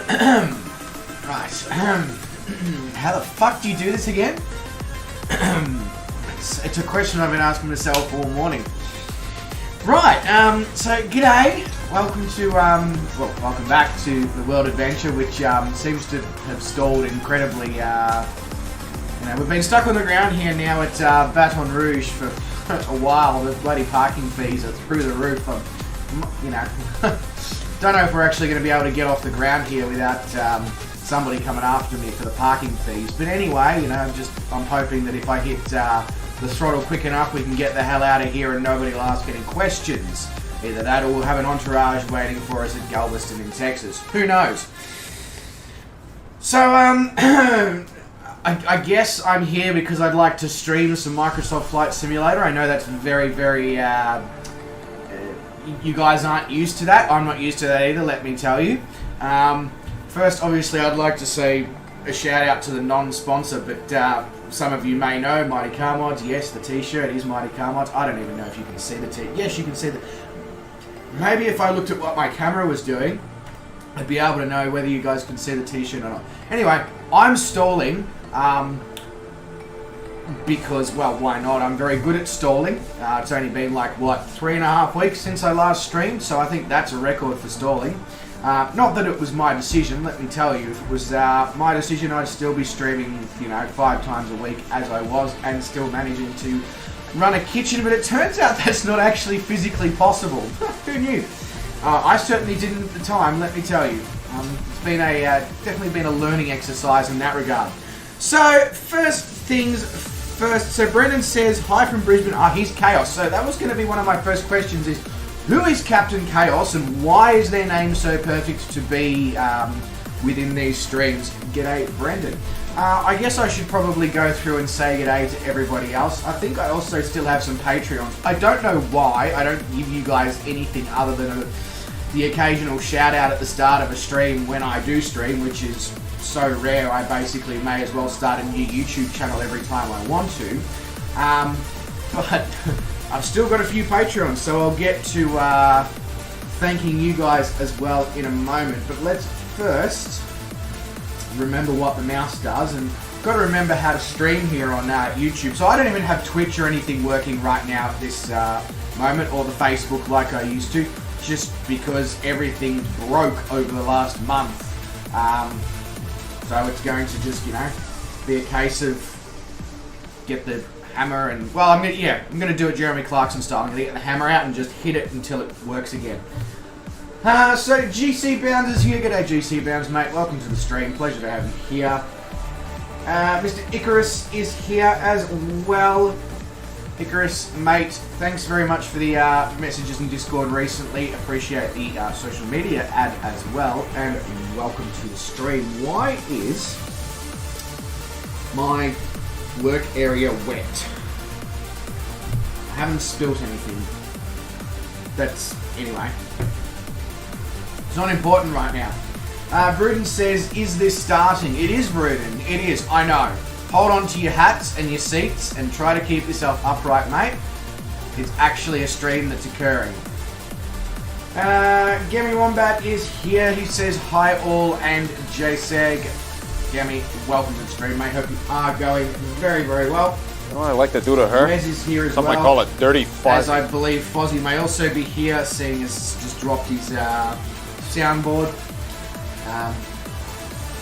Right. How the fuck do you do this again? It's a question I've been asking myself all morning. Right, so g'day. Welcome to, welcome back to the World Adventure, which seems to have stalled incredibly. We've been stuck on the ground here now at Baton Rouge for a while. The bloody parking fees are through the roof. Don't know if we're actually going to be able to get off the ground here without somebody coming after me for the parking fees. But anyway, I'm hoping that if I hit the throttle quick enough, we can get the hell out of here and nobody will ask any questions. Either that or we'll have an entourage waiting for us at Galveston in Texas. Who knows? So, I guess I'm here because I'd like to stream some Microsoft Flight Simulator. I know that's very, very... you guys aren't used to that. I'm not used to that either, let me tell you. First, obviously, I'd like to say a shout out to the non-sponsor, but some of you may know Mighty Car Mods. Yes, the t-shirt is Mighty Car Mods. I don't even know if you can see the t-shirt. Yes, you can see the... Maybe if I looked at what my camera was doing, I'd be able to know whether you guys can see the t-shirt or not. Anyway, I'm stalling because, well, why not? I'm very good at stalling. It's only been like, what, 3.5 weeks since I last streamed, so I think that's a record for stalling. Not that it was my decision, let me tell you. If it was my decision, I'd still be streaming, 5 times a week as I was, and still managing to run a kitchen, but it turns out that's not actually physically possible. Who knew? I certainly didn't at the time, let me tell you. It's been definitely been a learning exercise in that regard. So, first things first. So Brendan says, hi from Brisbane. He's Chaos. So that was going to be one of my first questions is, who is Captain Chaos and why is their name so perfect to be within these streams? G'day, Brendan. I guess I should probably go through and say g'day to everybody else. I think I also still have some Patreons. I don't know why. I don't give you guys anything other than the occasional shout out at the start of a stream when I do stream, which is so rare I basically may as well start a new YouTube channel every time I want to. But I've still got a few Patreons, so I'll get to thanking you guys as well in a moment. But let's first remember what the mouse does, and got to remember how to stream here on YouTube. So I don't even have Twitch or anything working right now at this moment, or the Facebook like I used to, just because everything broke over the last month. So it's going to just, be a case of get the hammer and... Well, I'm going to do it Jeremy Clarkson style. I'm going to get the hammer out and just hit it until it works again. So GC Bounds is here. G'day GC Bounds, mate. Welcome to the stream. Pleasure to have you here. Mr. Icarus is here as well. Icarus, mate, thanks very much for the messages in Discord recently. Appreciate the social media ad as well. And welcome to the stream. Why is my work area wet? I haven't spilt anything. Anyway. It's not important right now. Bruden says, is this starting? It is, Bruden. It is. I know. Hold on to your hats and your seats and try to keep yourself upright, mate. It's actually a stream that's occurring. Gemi Wombat is here. He says, hi all, and JSeg. Gemi, welcome to the stream, mate. Hope you are going very, very well. You know what I like to do to her? Wes is here as Some well. might call it dirty fart. As I believe Fozzie may also be here, seeing as just dropped his soundboard.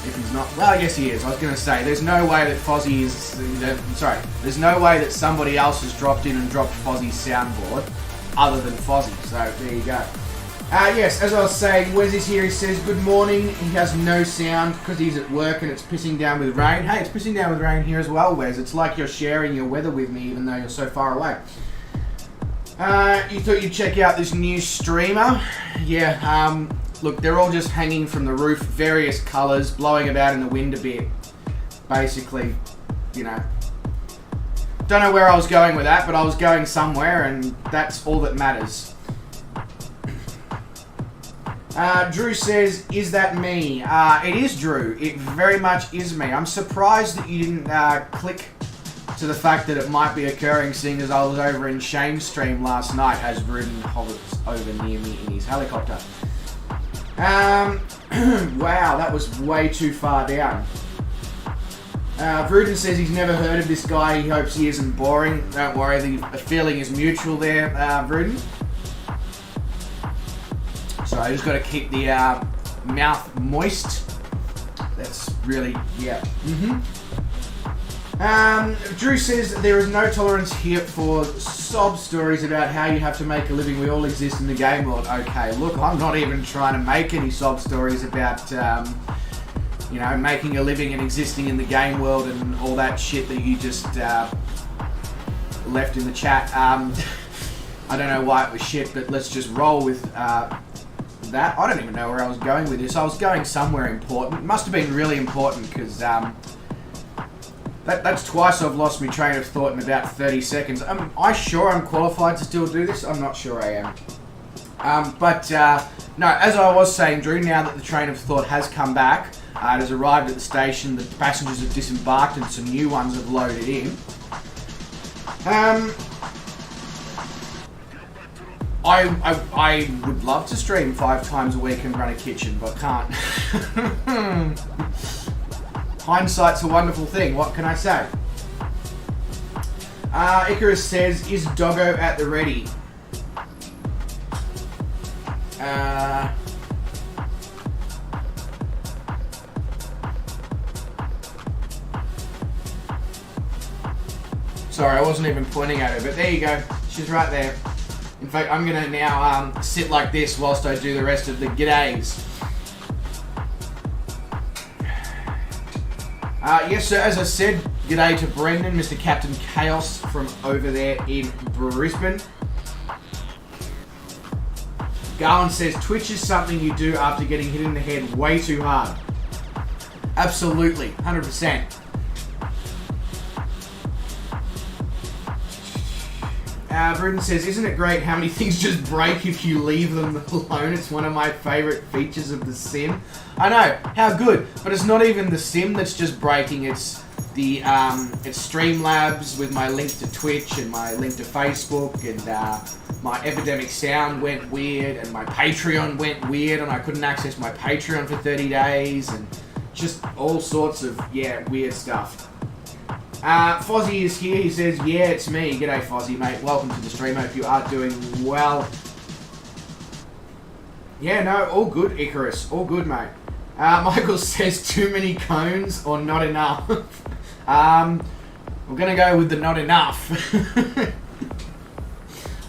If he's not, well, I guess he is. I was going to say, there's no way that Fozzie is, there's no way that somebody else has dropped in and dropped Fozzie's soundboard other than Fozzie. So there you go. Yes, as I was saying, Wes is here. He says, good morning. He has no sound because he's at work and it's pissing down with rain. Hey, it's pissing down with rain here as well, Wes. It's like you're sharing your weather with me even though you're so far away. You thought you'd check out this new streamer? Yeah, look, they're all just hanging from the roof, various colours, blowing about in the wind a bit. Basically, Don't know where I was going with that, but I was going somewhere, and that's all that matters. Drew says, is that me? It is Drew. It very much is me. I'm surprised that you didn't click to the fact that it might be occurring, seeing as I was over in Shane's stream last night as Rudin hovers over near me in his helicopter. Wow, that was way too far down. Vruden says he's never heard of this guy. He hopes he isn't boring. Don't worry, the feeling is mutual there, Vruden. So I just got to keep the mouth moist. That's really, yeah. Drew says there is no tolerance here for sob stories about how you have to make a living. We all exist in the game world. Okay, look, I'm not even trying to make any sob stories about, you know, making a living and existing in the game world and all that shit that you just left in the chat. I don't know why it was shit, but let's just roll with that. I don't even know where I was going with this. I was going somewhere important. It must have been really important because that's twice I've lost my train of thought in about 30 seconds. Am I sure I'm qualified to still do this? I'm not sure I am. No, as I was saying, Drew, now that the train of thought has come back, it has arrived at the station, the passengers have disembarked and some new ones have loaded in. I would love to stream 5 times a week and run a kitchen, but can't. Hindsight's a wonderful thing, what can I say? Icarus says, is Doggo at the ready? Sorry, I wasn't even pointing at her, but there you go. She's right there. In fact, I'm going to now sit like this whilst I do the rest of the g'days. Yes, sir, as I said, g'day to Brendan, Mr. Captain Chaos from over there in Brisbane. Garland says, Twitch is something you do after getting hit in the head way too hard. Absolutely, 100%. Bruden says, isn't it great how many things just break if you leave them alone? It's one of my favourite features of the sim. I know, how good, but it's not even the sim that's just breaking, it's the it's Streamlabs with my link to Twitch and my link to Facebook, and my Epidemic Sound went weird, and my Patreon went weird, and I couldn't access my Patreon for 30 days, and just all sorts of, yeah, weird stuff. Fozzie is here. He says, yeah, it's me. G'day, Fozzie, mate. Welcome to the stream. Hope you are doing well. Yeah, no, all good, Icarus. All good, mate. Michael says, too many cones or not enough? We're going to go with the not enough.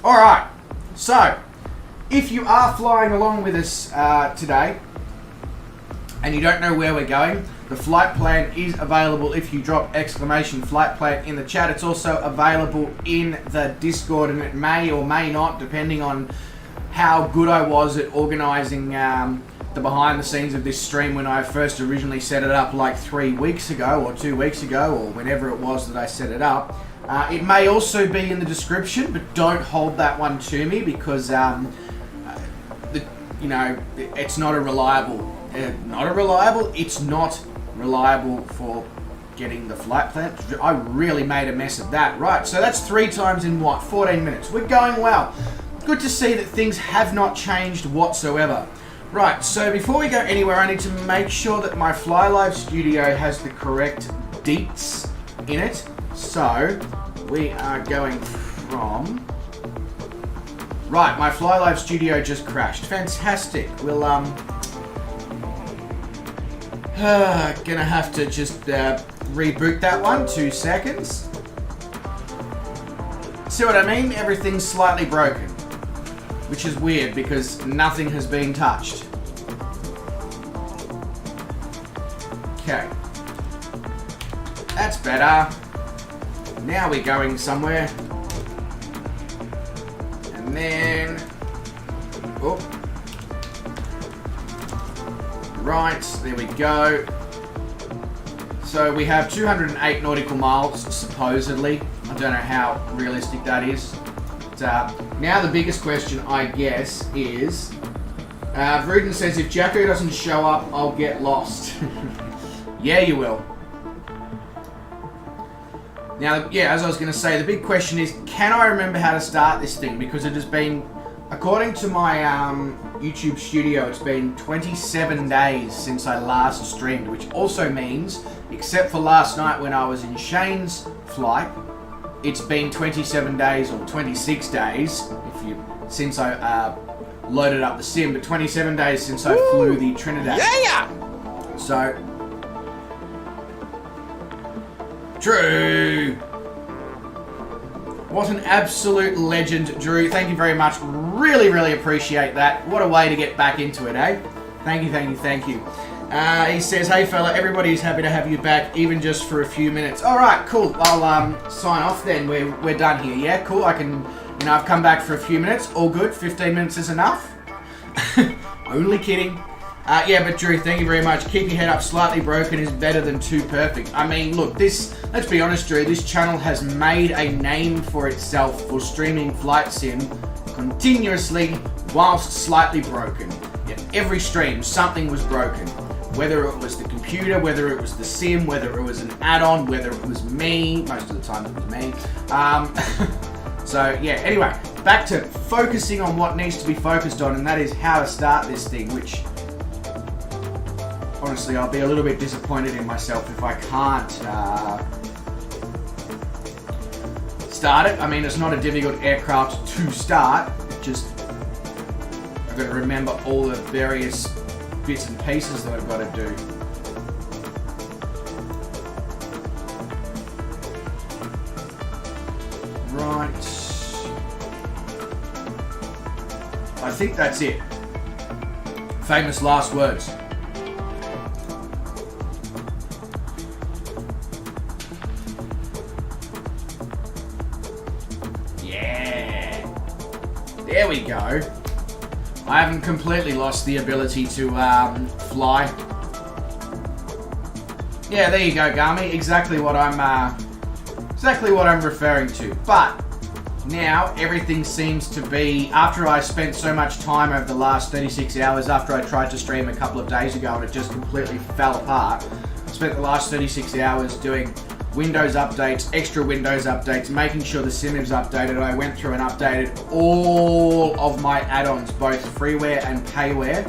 Alright, so, if you are flying along with us today, and you don't know where we're going, the flight plan is available if you drop exclamation flight plan in the chat. It's also available in the Discord, and it may or may not, depending on how good I was at organising the behind the scenes of this stream when I first originally set it up like 3 weeks ago or 2 weeks ago or whenever it was that I set it up. It may also be in the description, but don't hold that one to me because you know, it's not a reliable. It's not reliable for getting the flight plan. I really made a mess of that. Right, so that's 3 times in what? 14 minutes. We're going well. Good to see that things have not changed whatsoever. Right, so before we go anywhere, I need to make sure that my Fly Live Studio has the correct deets in it. So, we are going from... Right, my Fly Live Studio just crashed. Fantastic. We'll, gonna have to just reboot that one. 2 seconds. See what I mean? Everything's slightly broken, which is weird because nothing has been touched. Okay, that's better. Now we're going somewhere, and then oh. Right, there we go. So we have 208 nautical miles, supposedly. I don't know how realistic that is. But, now the biggest question, I guess, is... Vruden says, if Jacko doesn't show up, I'll get lost. Yeah, you will. Now, yeah, as I was going to say, the big question is, can I remember how to start this thing? Because it has been According to my YouTube studio, it's been 27 days since I last streamed, which also means, except for last night when I was in Shane's flight, it's been 27 days or 26 days since I loaded up the sim, but 27 days since I flew the Trinidad. Yeah! So, Drew! What an absolute legend, Drew. Thank you very much. Really, really appreciate that. What a way to get back into it, eh? Thank you, thank you, thank you. He says, hey fella, everybody's happy to have you back, even just for a few minutes. Alright, cool. I'll sign off then. We're done here, yeah? Cool. I've come back for a few minutes. All good. 15 minutes is enough. Only kidding. Yeah, but Drew, thank you very much. Keep your head up. Slightly broken is better than too perfect. I mean, look, let's be honest, Drew, this channel has made a name for itself for streaming flight sim continuously whilst slightly broken. Yeah, every stream, something was broken. Whether it was the computer, whether it was the sim, whether it was an add-on, whether it was me. Most of the time it was me. So, yeah, anyway, back to focusing on what needs to be focused on, and that is how to start this thing, which, honestly, I'll be a little bit disappointed in myself if I can't start it. I mean, it's not a difficult aircraft to start, it just, I've got to remember all the various bits and pieces that I've got to do. Right. I think that's it. Famous last words. Yeah. There we go. I haven't completely lost the ability to fly. Yeah, there you go, Gami. Exactly what I'm referring to. But now everything seems to be, after I spent so much time over the last 36 hours, after I tried to stream a couple of days ago and it just completely fell apart, I spent the last 36 hours doing Windows updates, extra Windows updates, making sure the sim is updated. I went through and updated all of my add-ons, both freeware and payware,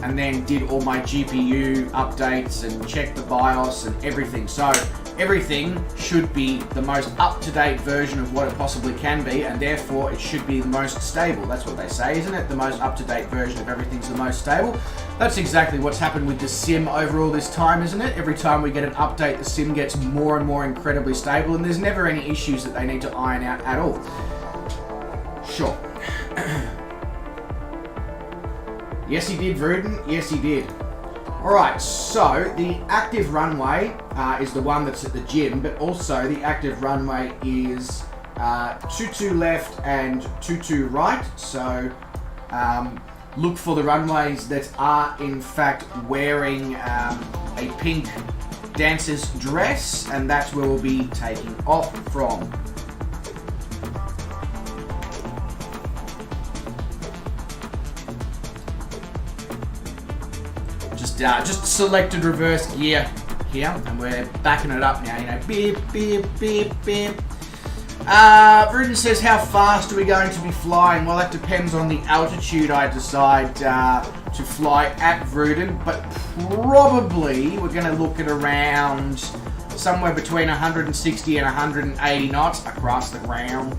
and then did all my GPU updates and checked the BIOS and everything. So everything should be the most up-to-date version of what it possibly can be, and therefore it should be the most stable. That's what they say, isn't it? The most up-to-date version of everything's the most stable. That's exactly what's happened with the sim over all this time, isn't it? Every time we get an update, the sim gets more and more incredibly stable, and there's never any issues that they need to iron out at all. Sure. Yes, he did, Vruden. Yes, he did. Alright, so the active runway is the one that's at the gym, but also the active runway is 22 left and 22 right. So look for the runways that are in fact wearing a pink dancer's dress, and that's where we'll be taking off from. Just selected reverse gear here, and we're backing it up now, you know, beep, beep, beep, beep. Rudin says, how fast are we going to be flying? Well, that depends on the altitude I decide to fly at Vruden, but probably we're going to look at around somewhere between 160 and 180 knots across the ground.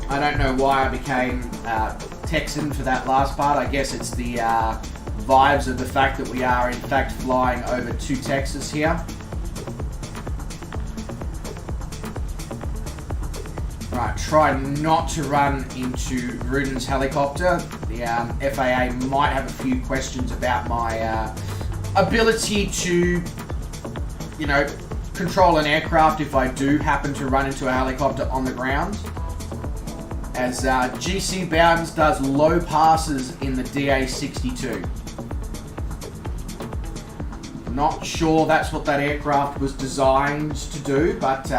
I don't know why I became Texan for that last part. I guess it's the vibes of the fact that we are in fact flying over to Texas here. Right, try not to run into Ruden's helicopter. The FAA might have a few questions about my ability to, you know, control an aircraft if I do happen to run into a helicopter on the ground. As GC Bowdens does low passes in the DA-62. Not sure that's what that aircraft was designed to do, but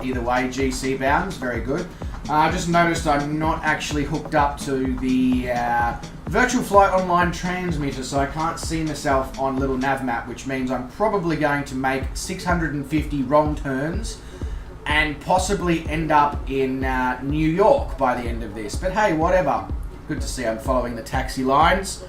either way, GC Bowdens, very good. I just noticed I'm not actually hooked up to the Virtual Flight Online transmitter, so I can't see myself on little nav map, which means I'm probably going to make 650 wrong turns and possibly end up in New York by the end of this. But hey, whatever. Good to see I'm following the taxi lines.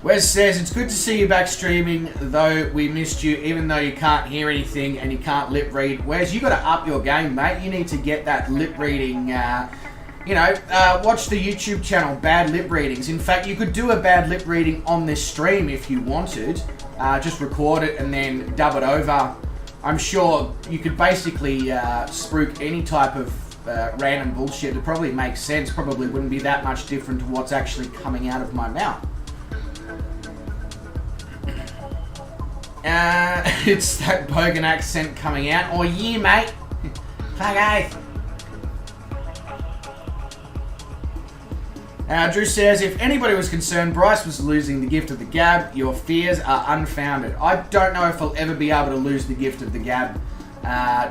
Wes says, it's good to see you back streaming, though we missed you, even though you can't hear anything and you can't lip read. Wes, you got to up your game, mate. You need to get that lip reading, watch the YouTube channel, Bad Lip Readings. In fact, you could do a bad lip reading on this stream if you wanted. Just record it and then dub it over. I'm sure you could basically spruik any type of random bullshit. It probably makes sense. Probably wouldn't be that much different to what's actually coming out of my mouth. It's that bogan accent coming out. Oh yeah, mate. Okay. Drew says, if anybody was concerned Bryce was losing the gift of the gab, your fears are unfounded. I don't know if I'll ever be able to lose the gift of the gab,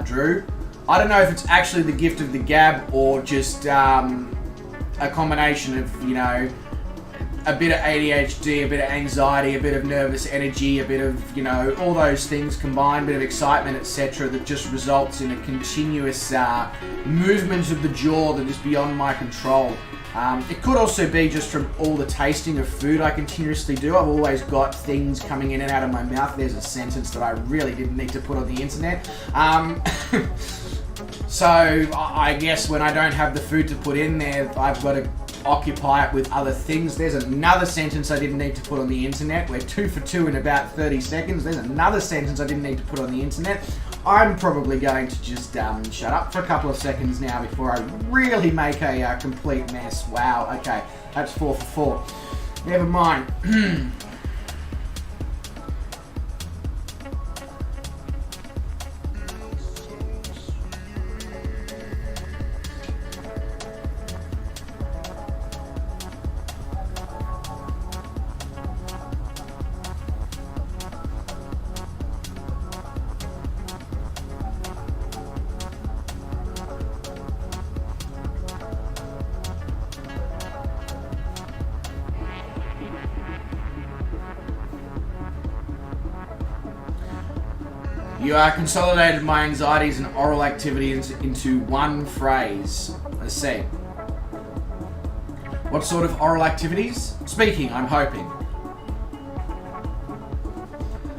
Drew. I don't know if it's actually the gift of the gab or just a combination of, you know, a bit of ADHD, a bit of anxiety, a bit of nervous energy, a bit of, you know, all those things combined, a bit of excitement, etc., that just results in a continuous movement of the jaw that is beyond my control. It could also be just from all the tasting of food I continuously do. I've always got things coming in and out of my mouth. There's a sentence that I really didn't need to put on the internet. So I guess when I don't have the food to put in there, I've got to occupy it with other things. There's another sentence I didn't need to put on the internet. We're 2 for 2 in about 30 seconds. There's another sentence I didn't need to put on the internet. I'm probably going to just shut up for a couple of seconds now before I really make a complete mess. Wow, okay, that's 4 for 4. Never mind. You consolidated my anxieties and oral activities into one phrase. Let's see. What sort of oral activities? Speaking, I'm hoping.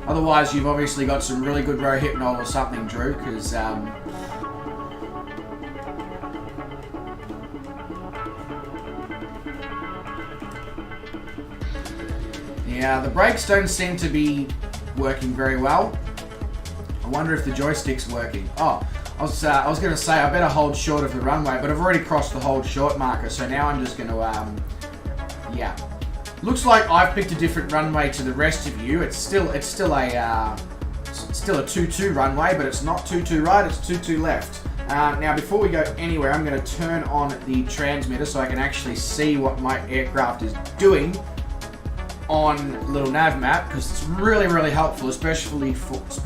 Otherwise, you've obviously got some really good Rohypnol or something, Drew, because yeah, the brakes don't seem to be working very well. I wonder if the joystick's working. Oh, I was going to say I better hold short of the runway, but I've already crossed the hold short marker, so now I'm just going to, yeah. Looks like I've picked a different runway to the rest of you. It's still a 2-2 runway, but it's not 2-2 right, it's 2-2 left. Now, before we go anywhere, I'm going to turn on the transmitter so I can actually see what my aircraft is doing on little nav map, because it's really, really helpful, especially just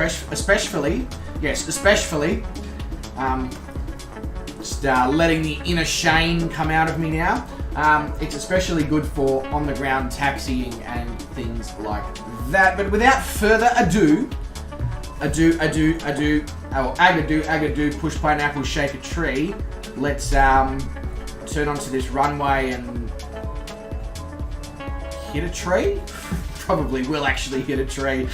letting the inner Shane come out of me now. It's especially good for on the ground taxiing and things like that. But without further ado, agadoo, push pineapple, shake a tree. Let's turn onto this runway and hit a tree? Probably will actually hit a tree.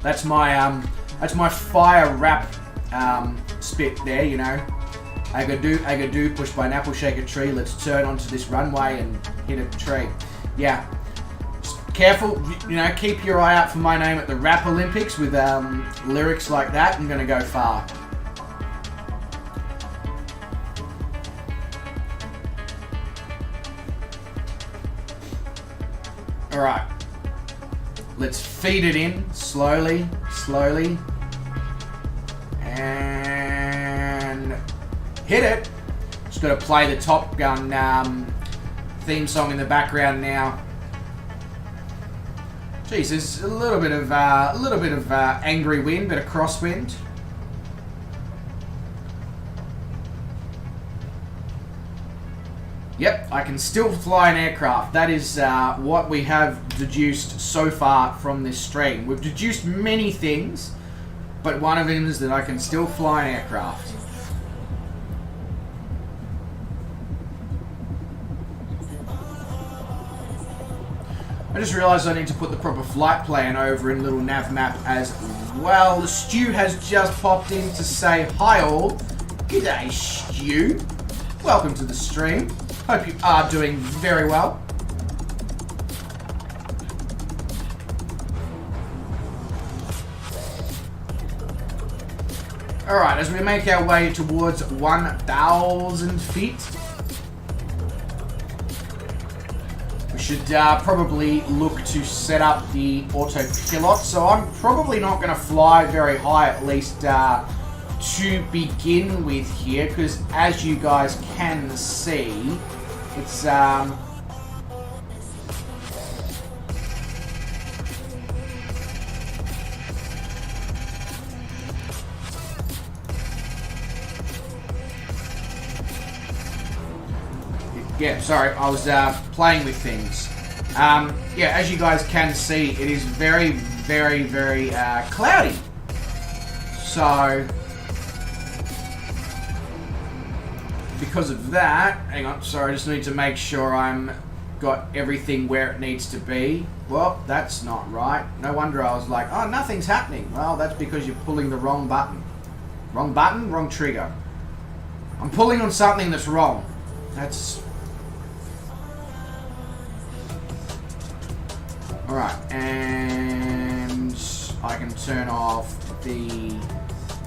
That's my fire rap spit there, you know. Agadoo, push by an apple, shake a tree. Let's turn onto this runway and hit a tree. Yeah. Just careful, you know, keep your eye out for my name at the Rap Olympics with lyrics like that. I'm gonna go far. Alright, let's feed it in slowly, and hit it. Just got to play the Top Gun theme song in the background now. Jeez, there's a little bit of angry wind, bit of crosswind. Yep, I can still fly an aircraft. That is what we have deduced so far from this stream. We've deduced many things, but one of them is that I can still fly an aircraft. I just realised I need to put the proper flight plan over in little nav map as well. Stu has just popped in to say hi all. G'day Stu. Welcome to the stream. Hope you are doing very well. Alright, as we make our way towards 1,000 feet, we should probably look to set up the autopilot. So I'm probably not going to fly very high, at least to begin with here, because as you guys can see, it's yeah, sorry, I was playing with things. Yeah, as you guys can see, it is very, very, very cloudy. So, because of that, hang on, sorry, I just need to make sure I'm got everything where it needs to be. Well, that's not right. No wonder I was like, oh, nothing's happening. Well, that's because you're pulling the wrong button. Wrong button, wrong trigger. I'm pulling on something that's wrong. That's... Alright, and I can turn off the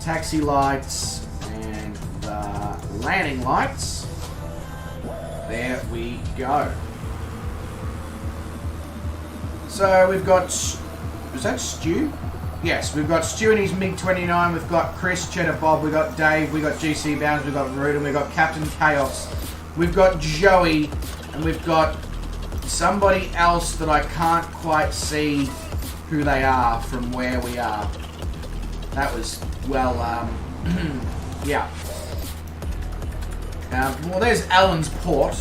taxi lights and the landing lights. There we go. So we've got... Is that Stu? Yes, we've got Stu and his MiG-29, we've got Chris, Cheddar Bob, we've got Dave, we've got GC Bounds, we've got Rudin, we've got Captain Chaos, we've got Joey, and we've got somebody else that I can't quite see who they are from where we are. That was, well, yeah. Well, there's Alan's port.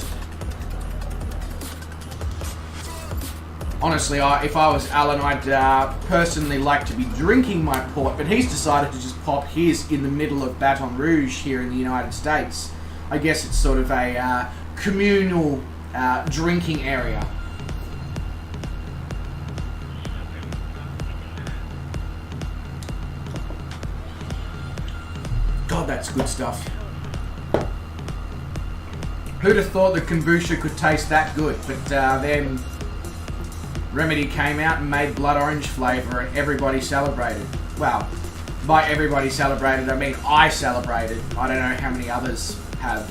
Honestly, if I was Alan, I'd personally like to be drinking my port, but he's decided to just pop his in the middle of Baton Rouge here in the United States. I guess it's sort of a communal drinking area. God, that's good stuff. Who'd have thought that kombucha could taste that good? But then Remedy came out and made blood orange flavour and everybody celebrated. Well, by everybody celebrated, I mean I celebrated. I don't know how many others have.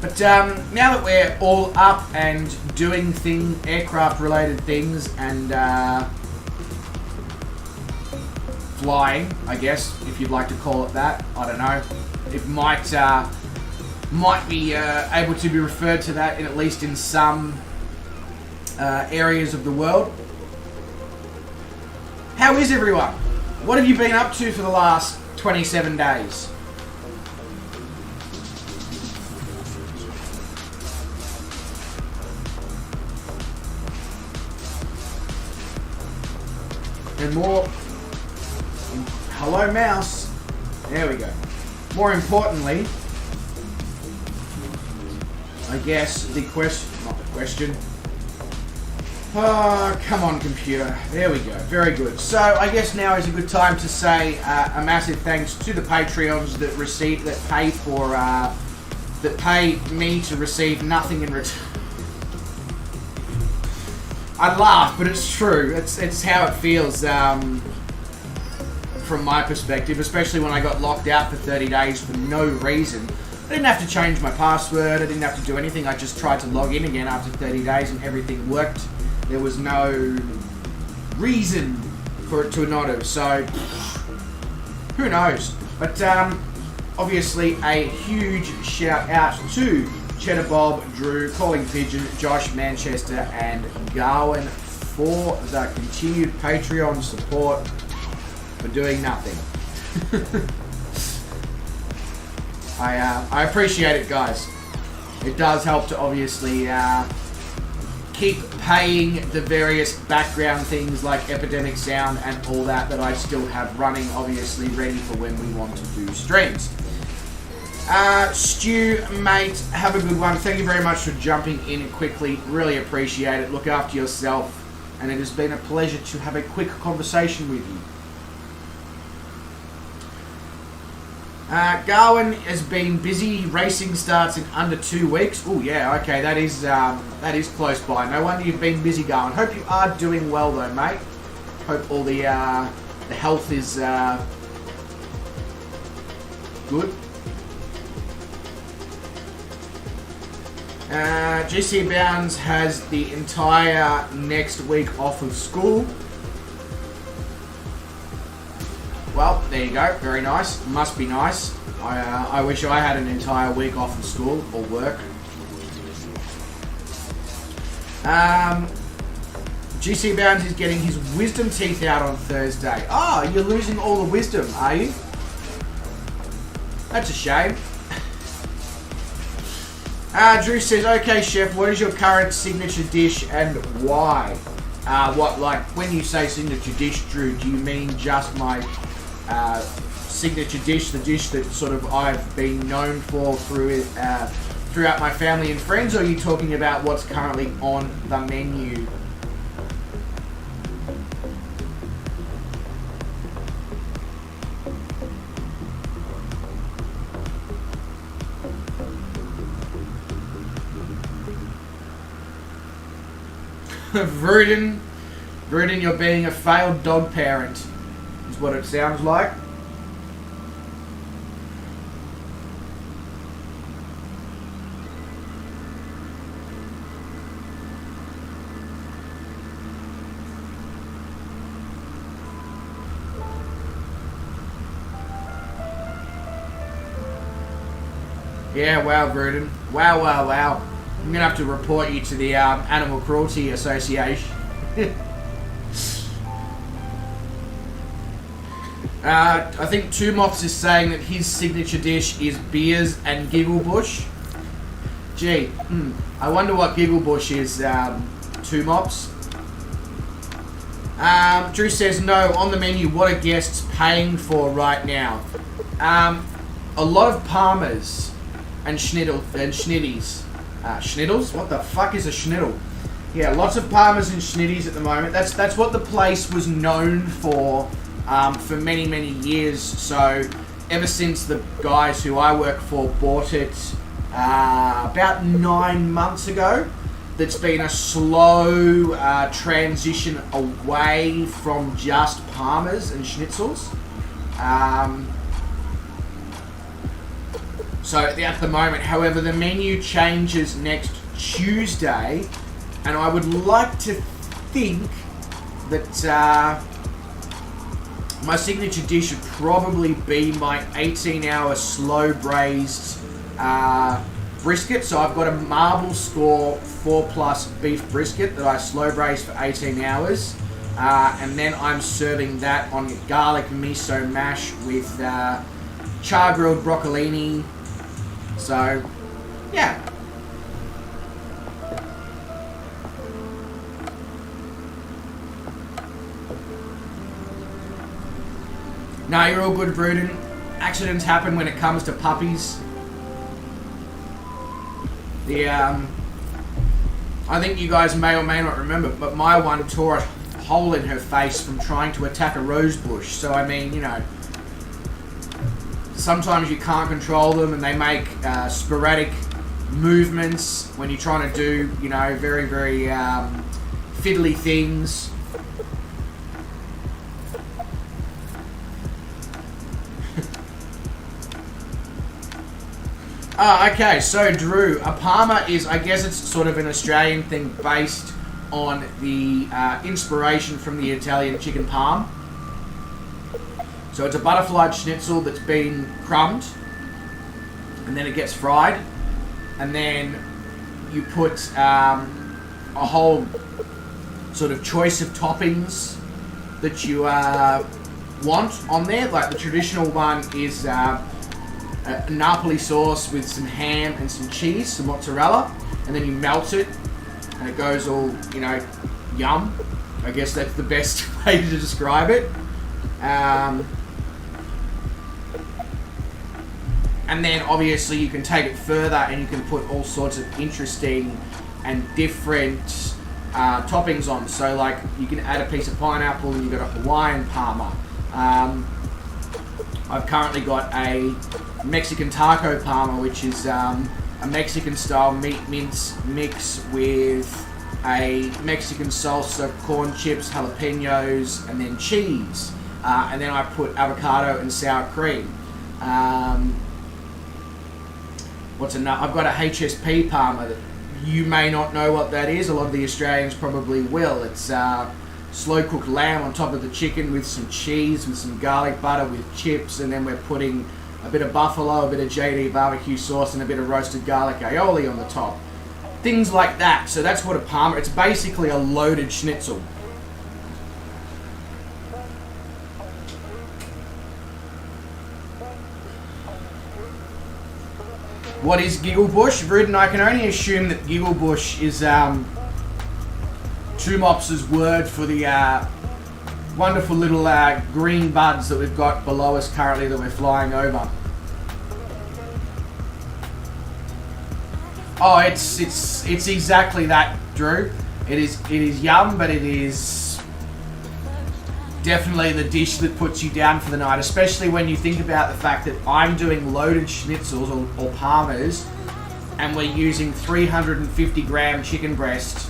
But now that we're all up and doing aircraft-related things and flying, I guess, if you'd like to call it that, I don't know. It might be able to be referred to that at least in some areas of the world. How is everyone? What have you been up to for the last 27 days? And more... Hello, mouse. There we go. More importantly, I guess the question... Not the question. Oh, come on, computer. There we go. Very good. So, I guess now is a good time to say a massive thanks to the Patreons that pay me to receive nothing in return. I laugh, but it's true. It's how it feels from my perspective, especially when I got locked out for 30 days for no reason. I didn't have to change my password. I didn't have to do anything. I just tried to log in again after 30 days and everything worked. There was no reason for it to not have. So, who knows? But obviously, a huge shout out to Cheddar Bob, Drew, Calling Pigeon, Josh Manchester, and Garwin for the continued Patreon support for doing nothing. I appreciate it, guys. It does help to obviously keep paying the various background things like Epidemic Sound and all that I still have running, obviously ready for when we want to do streams. Stu, mate, have a good one. Thank you very much for jumping in quickly. Really appreciate it. Look after yourself. And it has been a pleasure to have a quick conversation with you. Garwin has been busy. Racing starts in under 2 weeks. Oh yeah, okay, that is close by. No wonder you've been busy, Garwin. Hope you are doing well though, mate. Hope all the health is good. GC Bounds has the entire next week off of school. Well, there you go. Very nice. Must be nice. I wish I had an entire week off of school or work. GC Bounds is getting his wisdom teeth out on Thursday. Oh, you're losing all the wisdom, are you? That's a shame. Drew says, okay, chef, what is your current signature dish and why? What, like, when you say signature dish, Drew, do you mean just my signature dish, the dish that sort of I've been known for throughout my family and friends, or are you talking about what's currently on the menu? Vruden, you're being a failed dog parent, is what it sounds like. Yeah, wow, Vruden. Wow. I'm going to have to report you to the Animal Cruelty Association. I think Two Mops is saying that his signature dish is beers and Gigglebush. Gee, I wonder what Gigglebush is, Two Mops. Drew says, no, on the menu, what are guests paying for right now? A lot of Palmers and Schnitties. Schnittles? What the fuck is a schniddle? Yeah, lots of Palmers and Schnitties at the moment. That's what the place was known for many years. So ever since the guys who I work for bought it about 9 months ago, that's been a slow transition away from just Palmers and Schnitzels. So at the moment, however, the menu changes next Tuesday, and I would like to think that my signature dish would probably be my 18-hour slow braised brisket. So I've got a marble score 4+ beef brisket that I slow braised for 18 hours, and then I'm serving that on garlic miso mash with char grilled broccolini. So, yeah. No, you're all good, Bruden. Accidents happen when it comes to puppies. I think you guys may or may not remember, but my one tore a hole in her face from trying to attack a rose bush. So, I mean, you know, sometimes you can't control them and they make sporadic movements when you're trying to do, you know, very fiddly things. Okay, so Drew, a Parma is, I guess it's sort of an Australian thing based on the inspiration from the Italian chicken parm. So it's a butterfly schnitzel that's been crumbed, and then it gets fried, and then you put a whole sort of choice of toppings that you want on there. Like the traditional one is Napoli sauce with some ham and some cheese, some mozzarella, and then you melt it, and it goes all, you know, yum. I guess that's the best way to describe it. And then obviously you can take it further and you can put all sorts of interesting and different toppings on. So like you can add a piece of pineapple and you've got a Hawaiian Parma. I've currently got a Mexican taco Parma, which is a Mexican style meat mince mix with a Mexican salsa, corn chips, jalapenos, and then cheese. And then I put avocado and sour cream. What's enough? I've got a HSP Parma that you may not know what that is. A lot of the Australians probably will. It's slow cooked lamb on top of the chicken with some cheese, with some garlic butter, with chips, and then we're putting a bit of buffalo, a bit of JD barbecue sauce, and a bit of roasted garlic aioli on the top. Things like that. So that's what a Parma. It's basically a loaded schnitzel. What is Gigglebush? Vruden, I can only assume that Gigglebush is Tumops's word for the wonderful little green buds that we've got below us currently that we're flying over. Oh, it's exactly that, Drew. It is yum, but it is definitely the dish that puts you down for the night, especially when you think about the fact that I'm doing loaded schnitzels or parmas, and we're using 350 gram chicken breast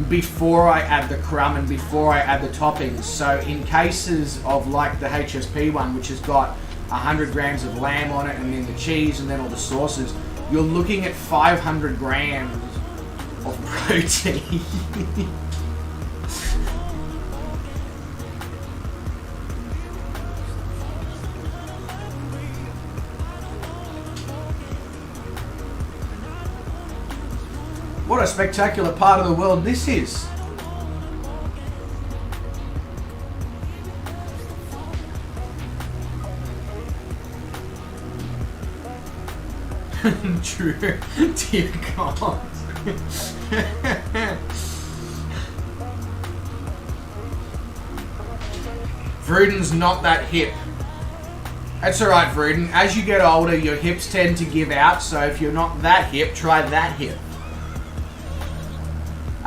before I add the crumb and before I add the toppings. So in cases of like the HSP one, which has got 100 grams of lamb on it and then the cheese and then all the sauces, you're looking at 500 grams of protein. What a spectacular part of the world this is. True. Dear God. Vruden's not that hip. That's alright, Vruden. As you get older, your hips tend to give out, so if you're not that hip, try that hip.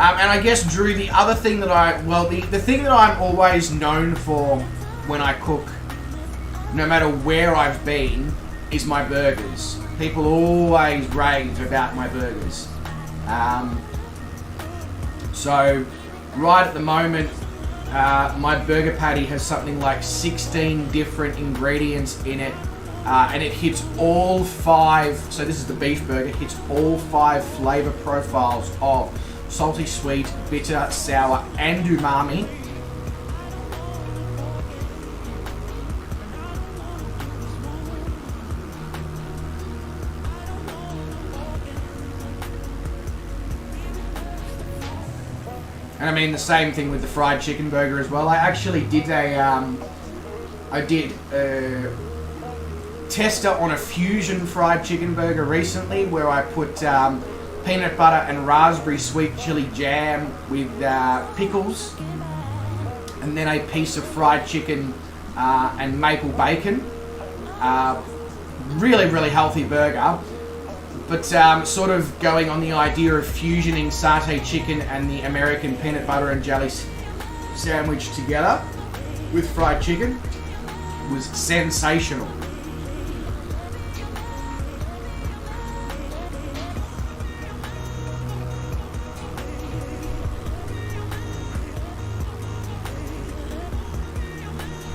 And I guess, Drew, the other thing that the thing that I'm always known for when I cook, no matter where I've been, is my burgers. People always rave about my burgers. So, right at the moment, my burger patty has something like 16 different ingredients in it, and it hits all 5, so this is the beef burger, hits all 5 flavor profiles of salty, sweet, bitter, sour, and umami. And I mean the same thing with the fried chicken burger as well. I actually did tester on a fusion fried chicken burger recently where I put peanut butter and raspberry sweet chili jam with pickles, and then a piece of fried chicken and maple bacon. Really, really healthy burger, but sort of going on the idea of fusioning satay chicken and the American peanut butter and jelly sandwich together with fried chicken was sensational.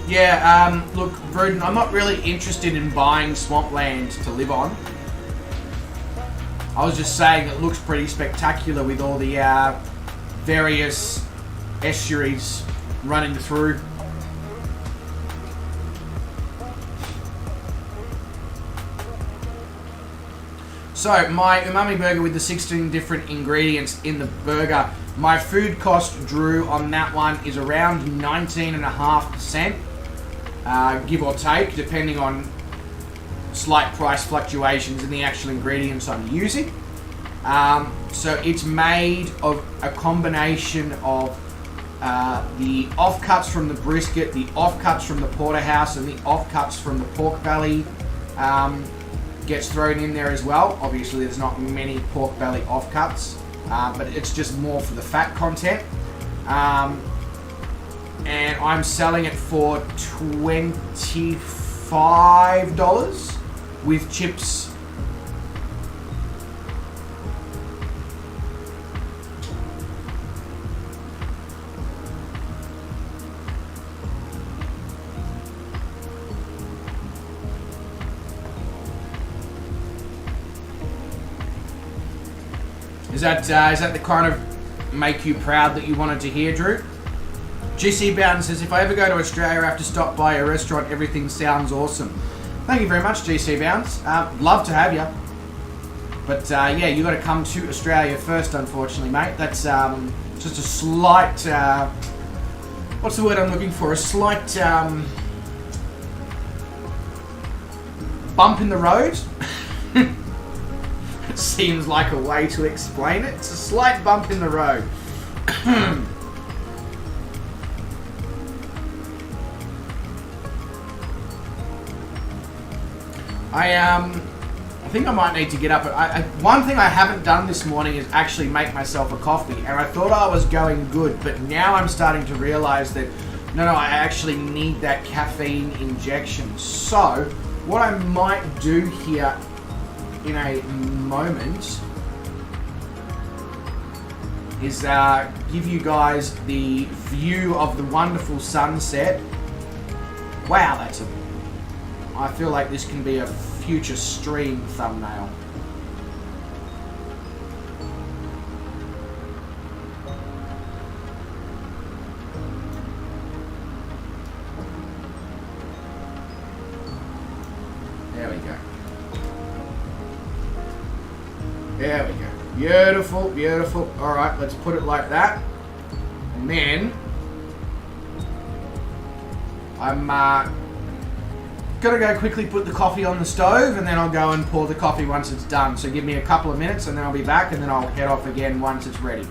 Yeah, look, Vruden, I'm not really interested in buying swampland to live on. I was just saying it looks pretty spectacular with all the various estuaries running through. So, my umami burger with the 16 different ingredients in the burger, my food cost, Drew, on that one is around 19.5%. Give or take, depending on slight price fluctuations in the actual ingredients I'm using. So it's made of a combination of the offcuts from the brisket, the offcuts from the porterhouse, and the offcuts from the pork belly gets thrown in there as well. Obviously there's not many pork belly offcuts, but it's just more for the fat content. And I'm selling it for $25 with chips. Is that the kind of make you proud that you wanted to hear, Drew? GC Bowden says, if I ever go to Australia, I have to stop by a restaurant. Everything sounds awesome. Thank you very much, GC Bounds. Love to have you. But yeah, you got to come to Australia first, unfortunately, mate. That's just a slight, what's the word I'm looking for? A slight bump in the road. It seems like a way to explain it. It's a slight bump in the road. I think I might need to get up. One thing I haven't done this morning is actually make myself a coffee, and I thought I was going good, but now I'm starting to realize that no, I actually need that caffeine injection. So what I might do here in a moment is give you guys the view of the wonderful sunset. Wow, I feel like this can be a future stream thumbnail. There we go. There we go. Beautiful, beautiful. All right, let's put it like that. And then I'm gonna go quickly put the coffee on the stove, and then I'll go and pour the coffee once it's done. So give me a couple of minutes and then I'll be back, and then I'll head off again once it's ready.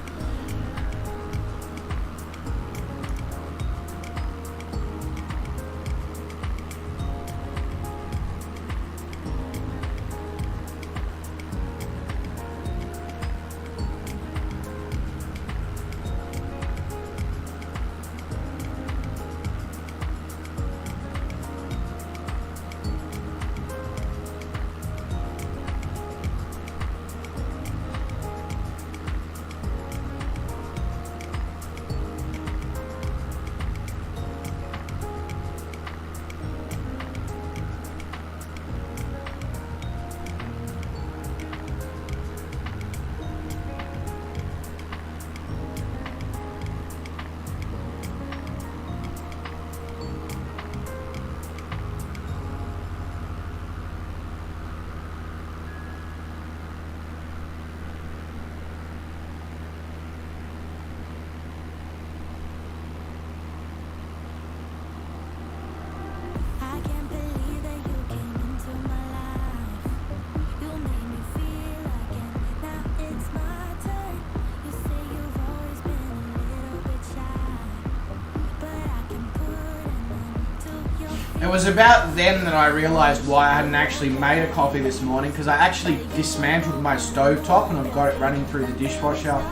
It was about then that I realised why I hadn't actually made a coffee this morning, because I actually dismantled my stovetop and I've got it running through the dishwasher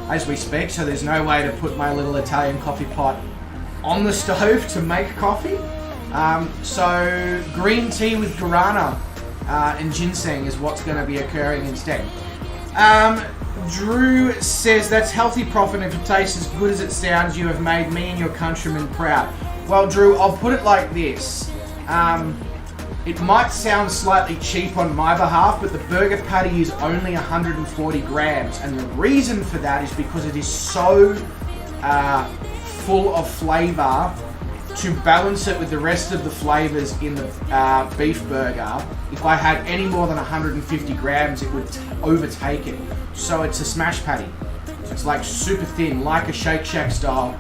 as we speak, so there's no way to put my little Italian coffee pot on the stove to make coffee. So green tea with guarana and ginseng is what's going to be occurring instead. Drew says, that's healthy profit, if it tastes as good as it sounds, you have made me and your countrymen proud. Well, Drew, I'll put it like this. It might sound slightly cheap on my behalf, but the burger patty is only 140 grams. And the reason for that is because it is so full of flavour. To balance it with the rest of the flavours in the beef burger, if I had any more than 150 grams, it would overtake it. So it's a smash patty. It's like super thin, like a Shake Shack style.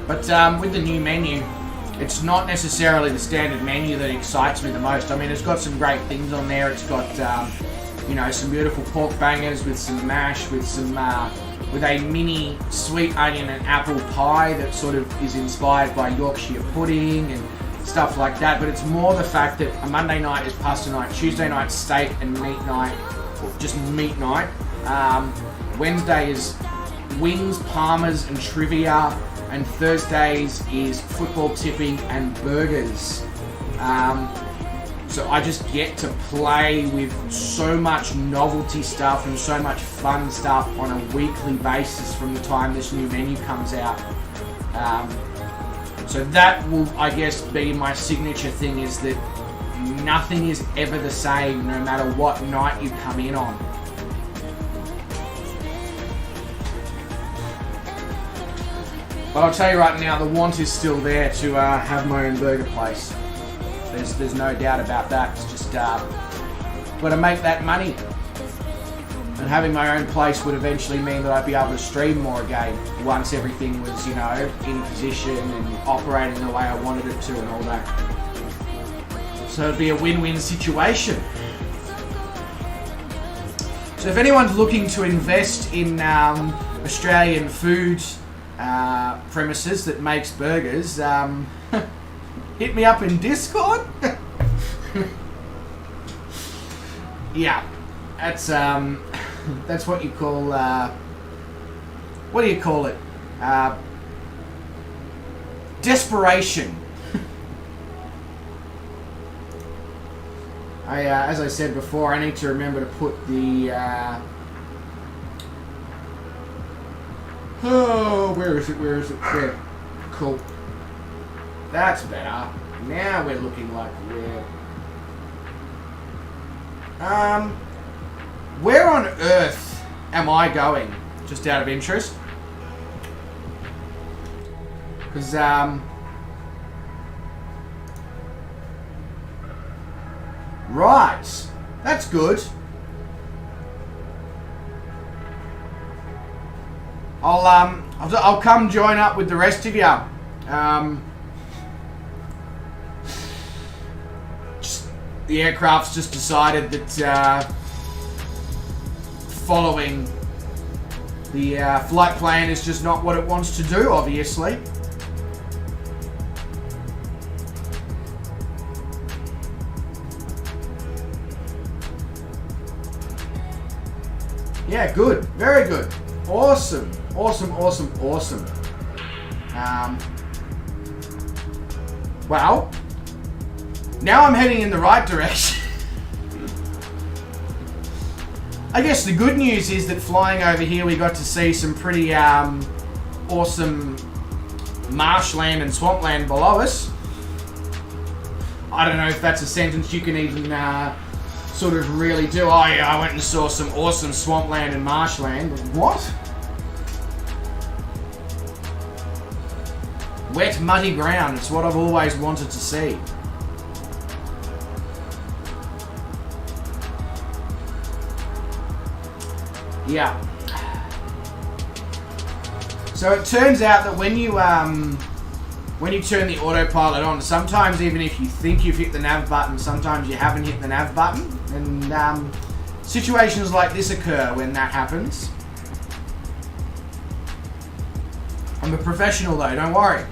But with the new menu, it's not necessarily the standard menu that excites me the most. I mean, it's got some great things on there. It's got, you know, some beautiful pork bangers with some mash, with some, with a mini sweet onion and apple pie that sort of is inspired by Yorkshire pudding and stuff like that. But it's more the fact that a Monday night is pasta night, Tuesday night steak and meat night, or just meat night. Wednesday is wings, parmas and trivia, and Thursdays is football tipping and burgers. So I just get to play with so much novelty stuff and so much fun stuff on a weekly basis from the time this new menu comes out. So that will, I guess, be my signature thing, is that nothing is ever the same no matter what night you come in on. But I'll tell you right now, the want is still there to have my own burger place. There's no doubt about that. It's just got to make that money. And having my own place would eventually mean that I'd be able to stream more again once everything was, you know, in position and operating the way I wanted it to and all that. So it'd be a win-win situation. So if anyone's looking to invest in Australian food premises that makes burgers, hit me up in Discord. Yeah, that's what you call, what do you call it? Desperation. As I said before, I need to remember to put the, oh, where is it? There. Cool. That's better. Now we're looking like we're... Where on earth am I going? Just out of interest. Because, right. That's good. I'll come join up with the rest of you. The aircraft's just decided that following the flight plan is just not what it wants to do, obviously. Yeah, good. Very good. Awesome. Awesome, awesome, awesome. Well, now I'm heading in the right direction. I guess the good news is that flying over here we got to see some pretty awesome marshland and swampland below us. I don't know if that's a sentence you can even sort of really do. Oh yeah, I went and saw some awesome swampland and marshland. What? Wet, muddy ground. It's what I've always wanted to see. Yeah. So it turns out that when you turn the autopilot on, sometimes even if you think you've hit the nav button, sometimes you haven't hit the nav button, and situations like this occur when that happens. I'm a professional though, don't worry.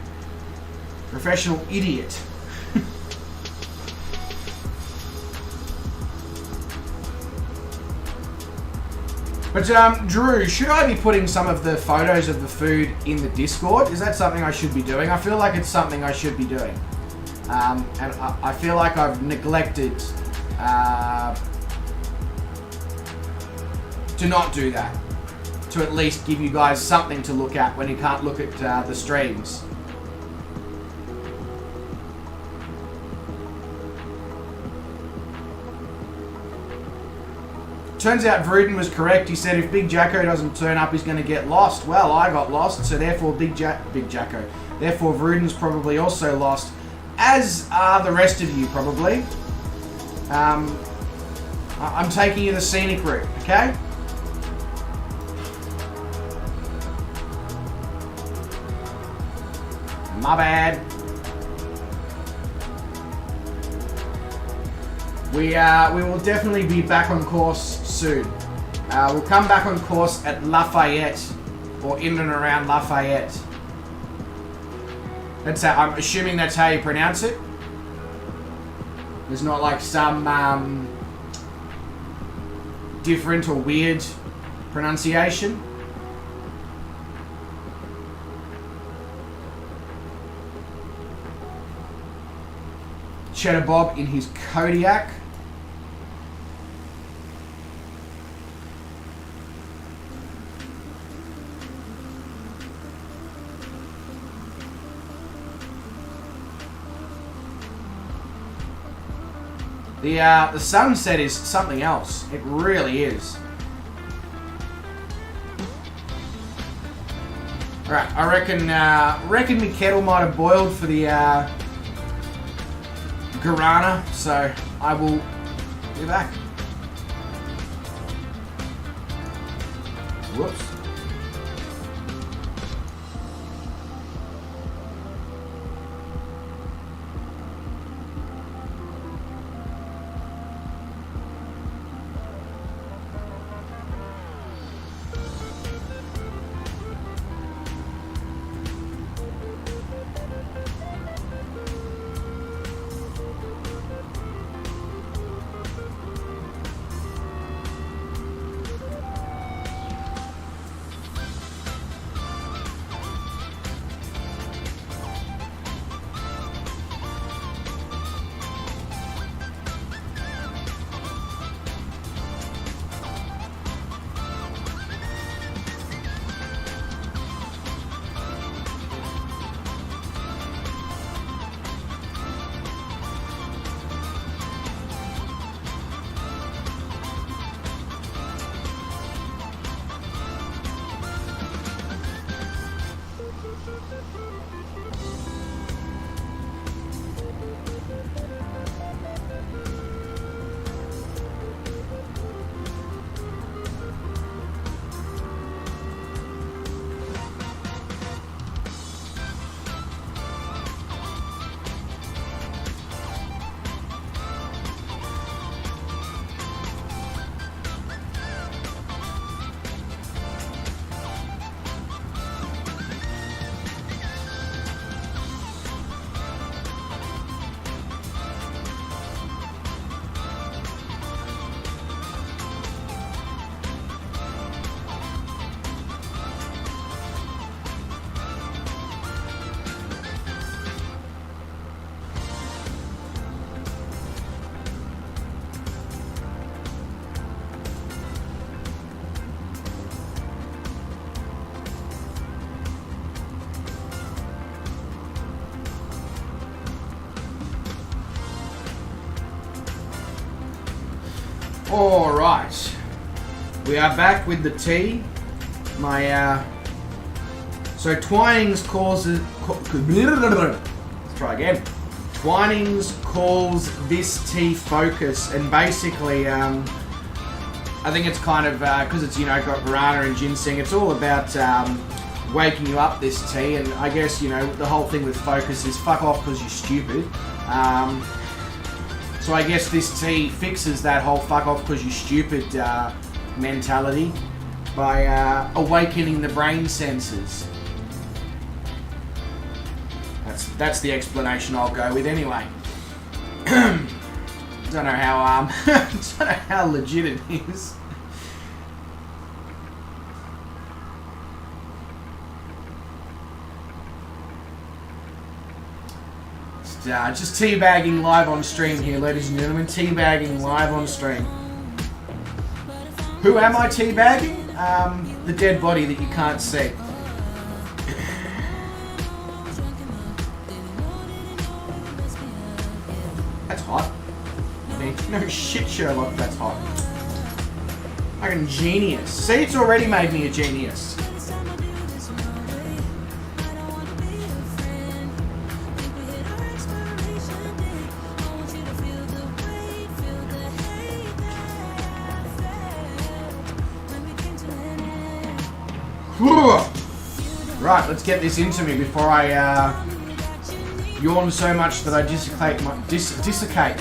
Professional idiot. But Drew, should I be putting some of the photos of the food in the Discord? Is that something I should be doing? I feel like it's something I should be doing. And I feel like I've neglected to not do that. To at least give you guys something to look at when you can't look at the streams. Turns out Vruden was correct. He said if Big Jacko doesn't turn up, he's going to get lost. Well, I got lost, so therefore Big Jacko. Therefore Vruden's probably also lost, as are the rest of you probably. I'm taking you the scenic route, okay? My bad. We will definitely be back on course soon. We'll come back on course at Lafayette, or in and around Lafayette. That's how, I'm assuming that's how you pronounce it. There's not like some different or weird pronunciation. Cheddar Bob in his Kodiak. The sunset is something else. It really is. Alright, I reckon my kettle might have boiled for the guarana, so I will be back. Whoops. Alright, we are back with the tea. So Twinings let's try again. Twinings calls this tea focus, and basically, I think it's kind of, because it's, got guarana and ginseng, it's all about waking you up, this tea, and I guess, the whole thing with focus is fuck off because you're stupid. So I guess this tea fixes that whole fuck off because you're stupid mentality by awakening the brain senses. That's the explanation I'll go with anyway. Don't know how legit it is. Just teabagging live on stream here, ladies and gentlemen. Teabagging live on stream. Who am I teabagging? The dead body that you can't see. That's hot. No shit, Sherlock, that's hot. Fucking genius. See, it's already made me a genius. Right, let's get this into me before I yawn so much that I dissecate my dissecate.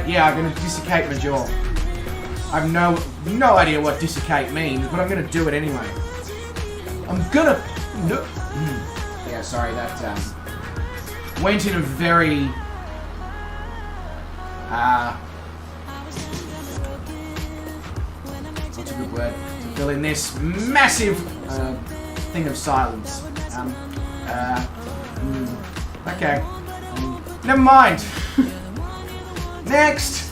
Yeah, I'm gonna dissecate my jaw. I have no idea what dissecate means, but I'm gonna do it anyway. I'm gonna. No. Yeah, sorry, that went in a very what's a good word to fill in this massive thing of silence. Okay. Never mind. Next.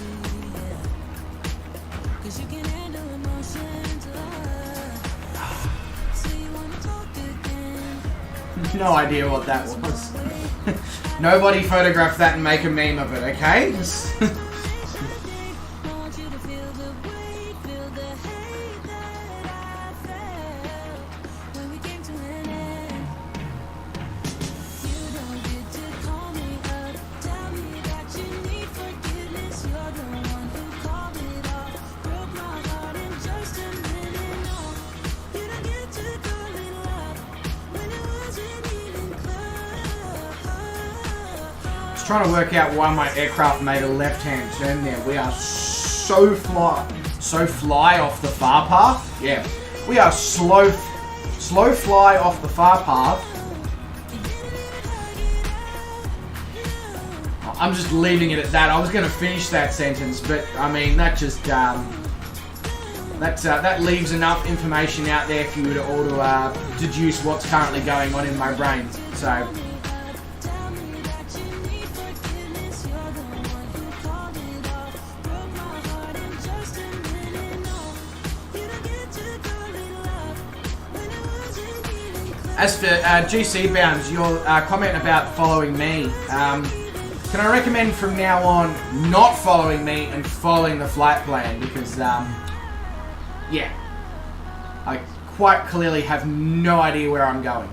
No idea what that was. Nobody photograph that and make a meme of it, okay? Trying to work out why my aircraft made a left-hand turn there. We are so fly off the far path. Yeah, we are slow fly off the far path. I'm just leaving it at that. I was going to finish that sentence, but I mean that just that leaves enough information out there for you to all to deduce what's currently going on in my brain. So. As for GC Bounds, your comment about following me, can I recommend from now on not following me and following the flight plan? Because, yeah, I quite clearly have no idea where I'm going.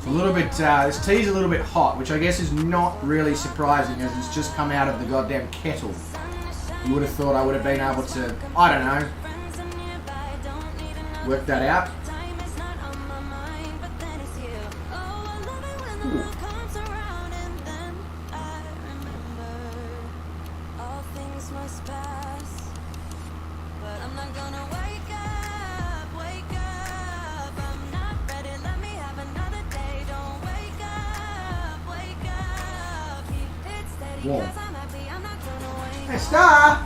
A little bit, this tea's a little bit hot, which I guess is not really surprising as it's just come out of the goddamn kettle. You would have thought I would have been able to, I don't know, work that out. Ooh. Warm. Hey, Star!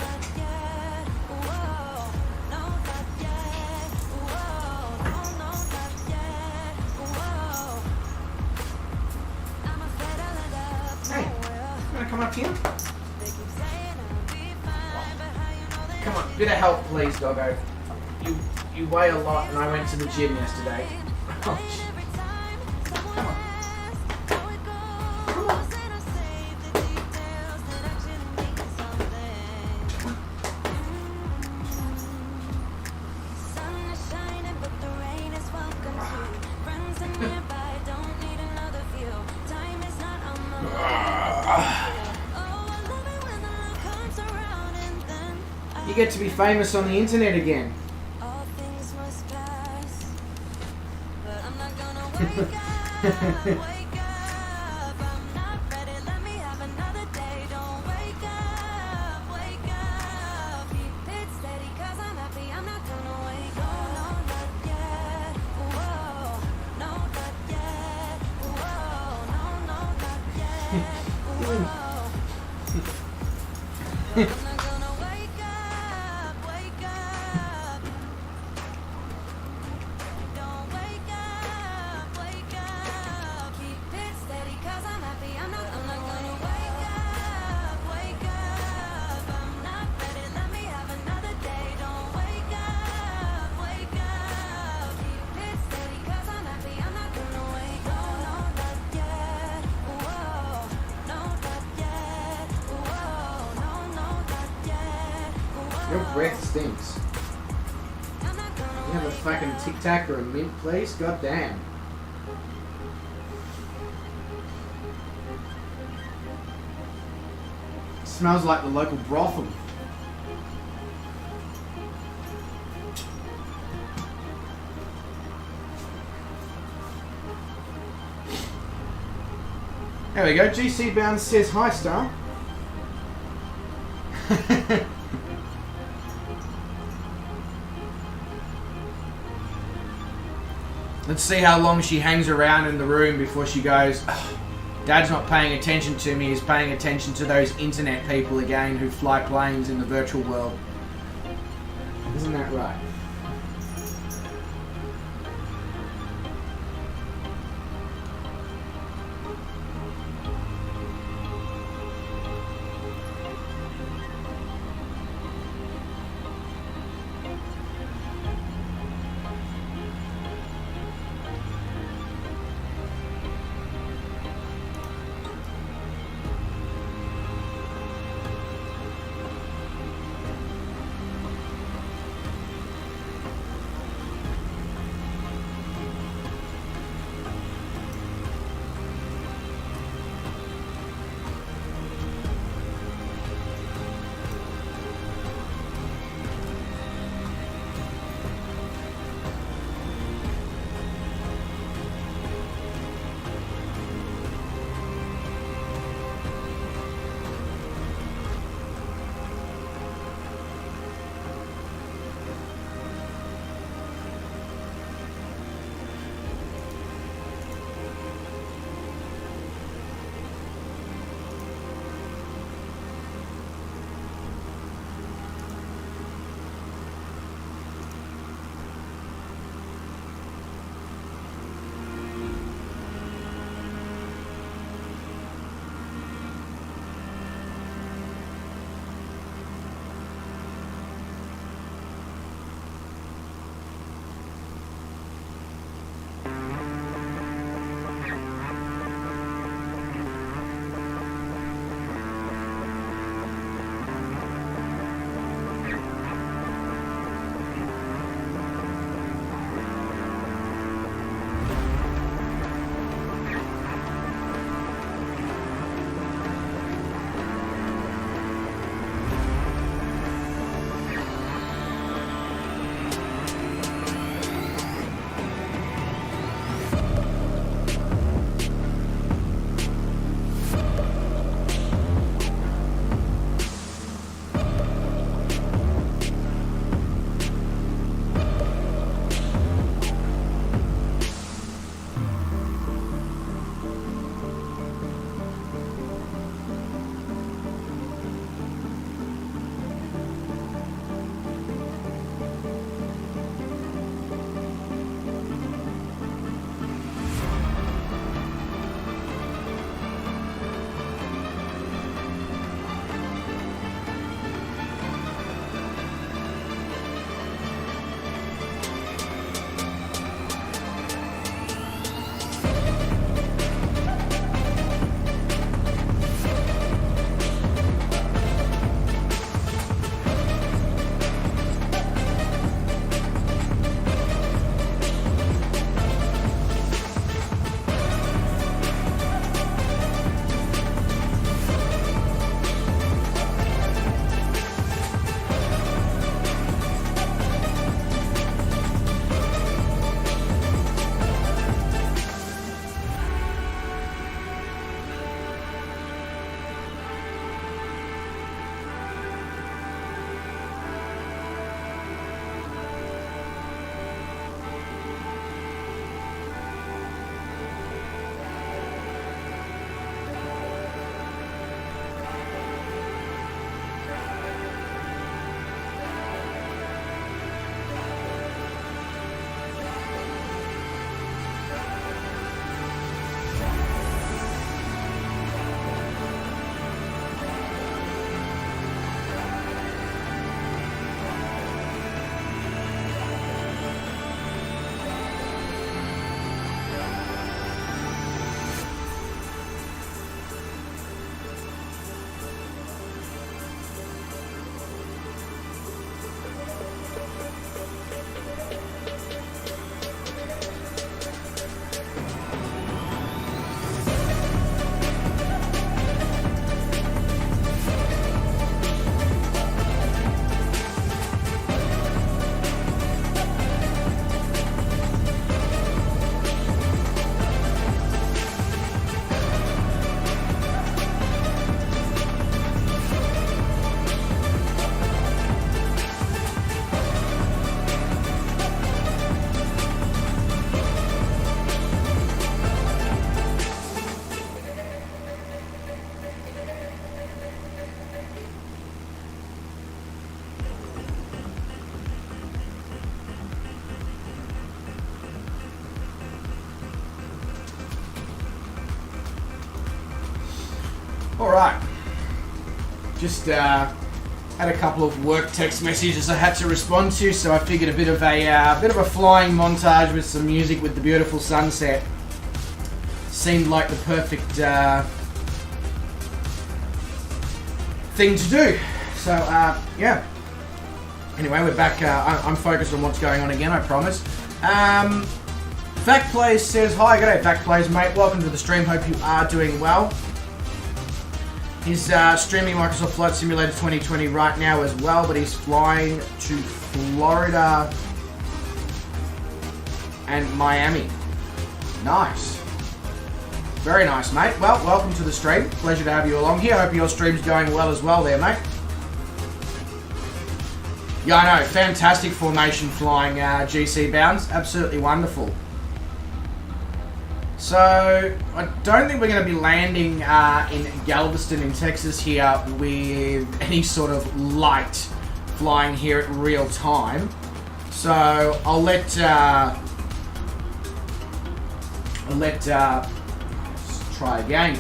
Hey, you wanna come up here? Come on, bit of help please, doggo. You weigh a lot and I went to the gym yesterday. Oh, come on. You get to be famous on the internet again. Your breath stinks. You have a fucking Tic Tac or a mint, please? God damn. Smells like the local brothel. There we go. GC Bounds says hi, Star. Let's see how long she hangs around in the room before she goes, "Ugh, Dad's not paying attention to me, he's paying attention to those internet people again who fly planes in the virtual world." Isn't that right? Alright. Just had a couple of work text messages I had to respond to, so I figured a bit of a flying montage with some music with the beautiful sunset seemed like the perfect thing to do. So yeah. Anyway, we're back. I'm focused on what's going on again, I promise. Fact Plays says, hi, g'day Fact Plays, mate. Welcome to the stream. Hope you are doing well. He's streaming Microsoft Flight Simulator 2020 right now as well, but he's flying to Florida and Miami. Nice. Very nice, mate. Well, welcome to the stream. Pleasure to have you along here. Hope your stream's going well as well there, mate. Yeah, I know. Fantastic formation flying GC bounds. Absolutely wonderful. So, I don't think we're going to be landing in Galveston in Texas here with any sort of light flying here at real time. So, let's try again.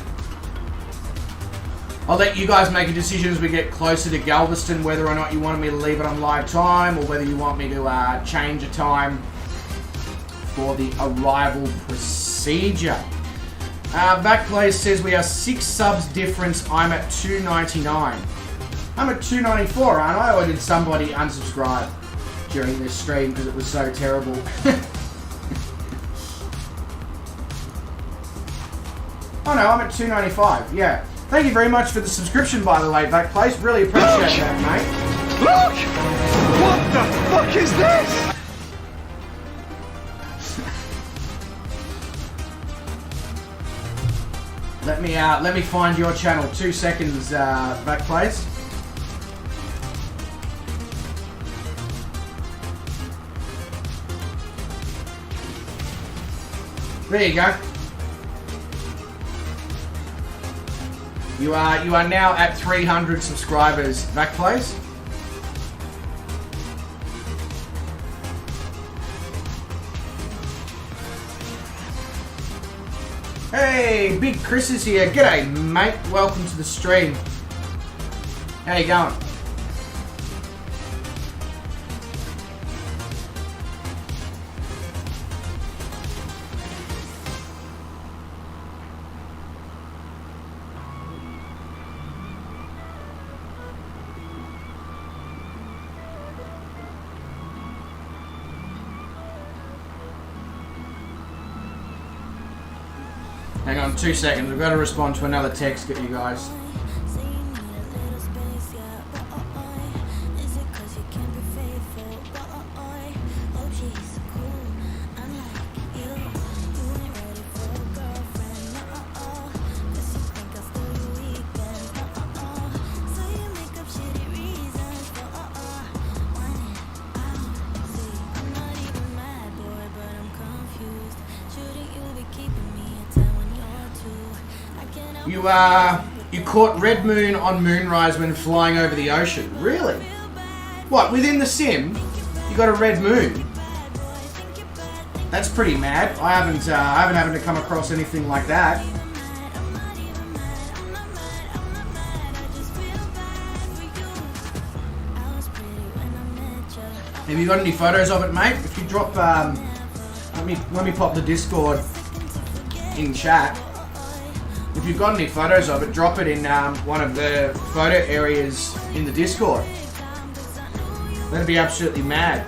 I'll let you guys make a decision as we get closer to Galveston, whether or not you want me to leave it on live time or whether you want me to change a time for the arrival procedure. Backplays says we are 6 subs difference. I'm at 299. I'm at 294, aren't I? Or did somebody unsubscribe during this stream because it was so terrible? Oh no, I'm at 295. Yeah. Thank you very much for the subscription, by the way, Backplays. Really appreciate that, mate. Look! What the fuck is this? Let me find your channel. 2 seconds, Backplays. There you go. You are now at 300 subscribers, Backplays. Hey, Big Chris is here. G'day, mate. Welcome to the stream. How you going? Hang on 2 seconds, we've got to respond to another text, get you guys. You caught red moon on moonrise when flying over the ocean. Really? What, within the sim, you got a red moon? That's pretty mad. I haven't happened to come across anything like that. Have you got any photos of it, mate? If you drop, let me pop the Discord in chat. If you've got any photos of it, drop it in one of the photo areas in the Discord. That'd be absolutely mad.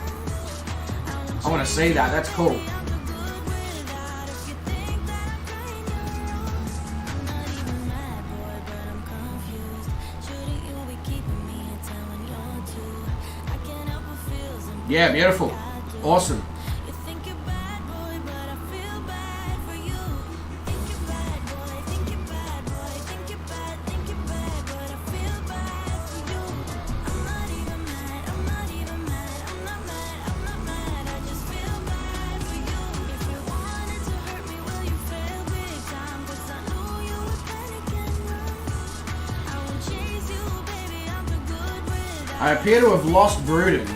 I want to see that. That's cool. Yeah, beautiful. Awesome. I appear to have lost Bruden.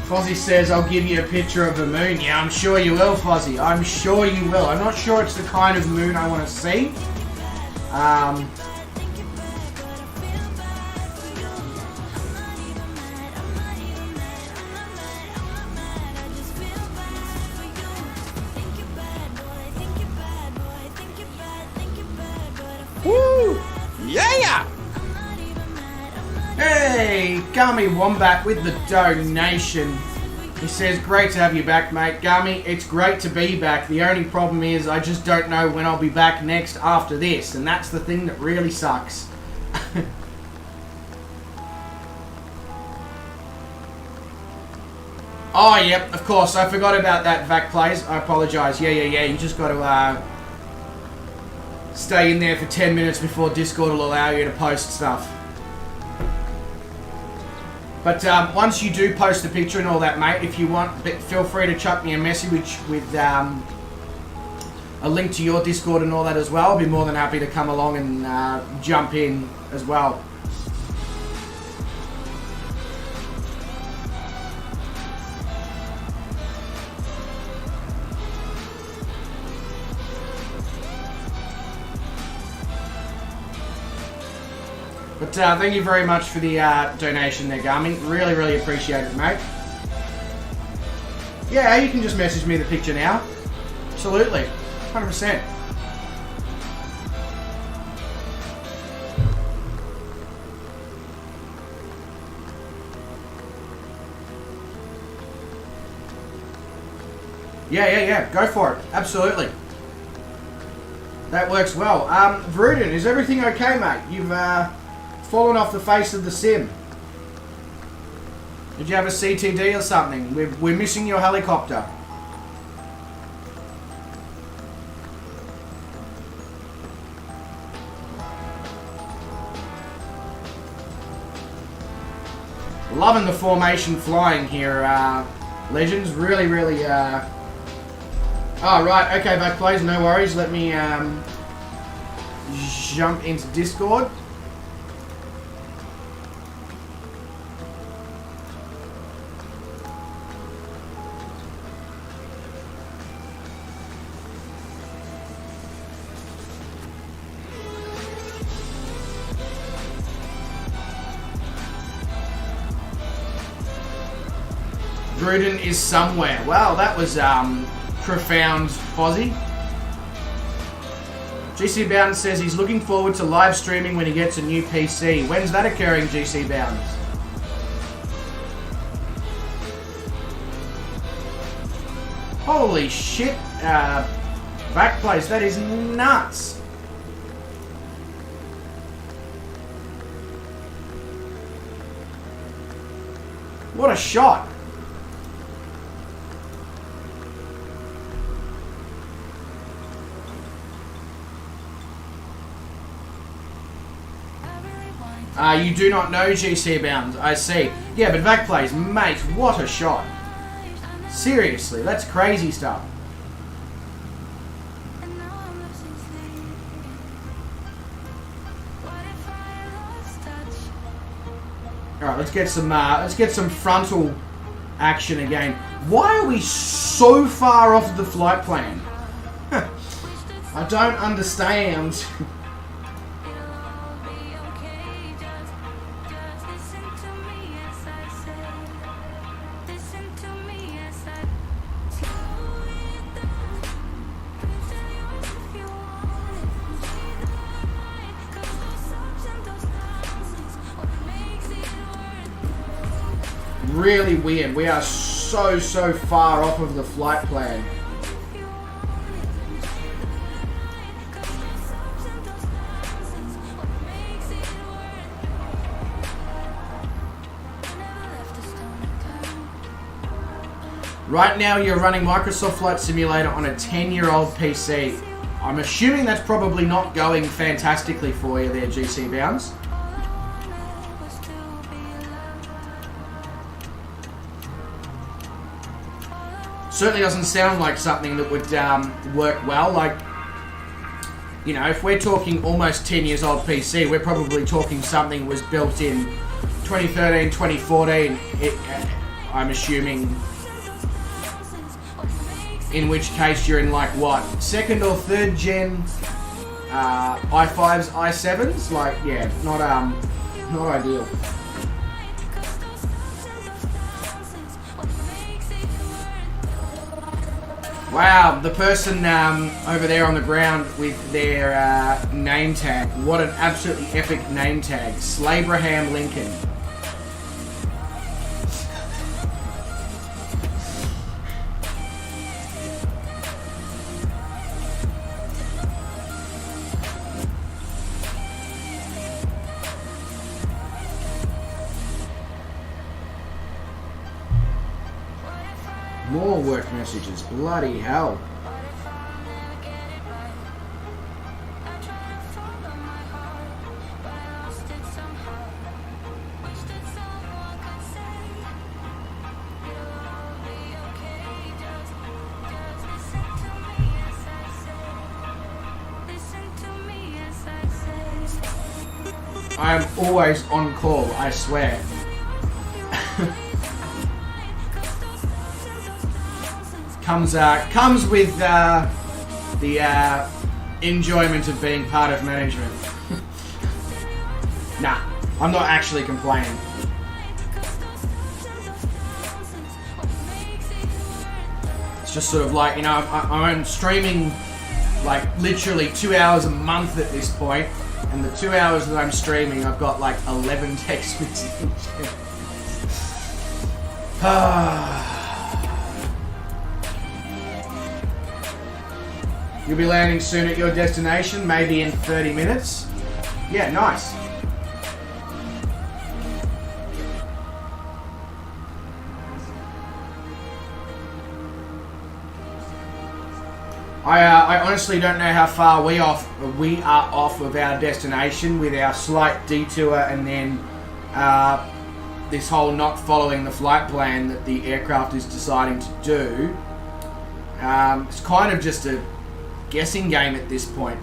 Fozzie says, I'll give you a picture of the moon. Yeah, I'm sure you will, Fozzie. I'm sure you will. I'm not sure it's the kind of moon I want to see. Woo! Yeah! Hey, Gummy Wombat with the donation. He says, great to have you back, mate. Gummy, it's great to be back. The only problem is I just don't know when I'll be back next after this. And that's the thing that really sucks. Oh, yep, of course. I forgot about that, Vac Plays. I apologise. Yeah. You just got to stay in there for 10 minutes before Discord will allow you to post stuff. But once you do post the picture and all that, mate, if you want, feel free to chuck me a message with a link to your Discord and all that as well. I'll be more than happy to come along and jump in as well. But thank you very much for the donation there, Garmin. Really appreciate it, mate. Yeah, you can just message me the picture now. Absolutely. 100%. Yeah. Go for it. Absolutely. That works well. Vruden, is everything okay, mate? You've fallen off the face of the sim. Did you have a CTD or something? We're missing your helicopter. Loving the formation flying here, Legends. Really oh, right. Okay, back plays. No worries. Let me jump into Discord. Gruden is somewhere. Wow, that was profound, Fozzie. GC Bounds says he's looking forward to live streaming when he gets a new PC. When's that occurring, GC Bounds? Holy shit, Backplace, that is nuts. What a shot. You do not know GC Bound. I see. Yeah, but Vac plays, mate, what a shot. Seriously, that's crazy stuff. Alright, let's get some frontal action again. Why are we so far off the flight plan? I don't understand. Really weird. We are so far off of the flight plan. Right now you're running Microsoft Flight Simulator on a 10-year-old PC. I'm assuming that's probably not going fantastically for you there, GC Bounds. Certainly doesn't sound like something that would work well. Like, you know, if we're talking almost 10 years old PC, we're probably talking something was built in 2013, 2014. I'm assuming. In which case you're in like what, 2nd or 3rd gen i5s, i7s? Like, yeah, not ideal. Wow, the person over there on the ground with their name tag. What an absolutely epic name tag. Slabraham Lincoln. More work messages, bloody hell. I am always on call, I swear. Comes with the enjoyment of being part of management. Nah, I'm not actually complaining. It's just sort of like, you know, I'm streaming like literally 2 hours a month at this point, and the 2 hours that I'm streaming, I've got like 11 text messages. You'll be landing soon at your destination, maybe in 30 minutes. Yeah, nice. I honestly don't know how far we are off of our destination with our slight detour and then this whole not following the flight plan that the aircraft is deciding to do. It's kind of just a guessing game at this point.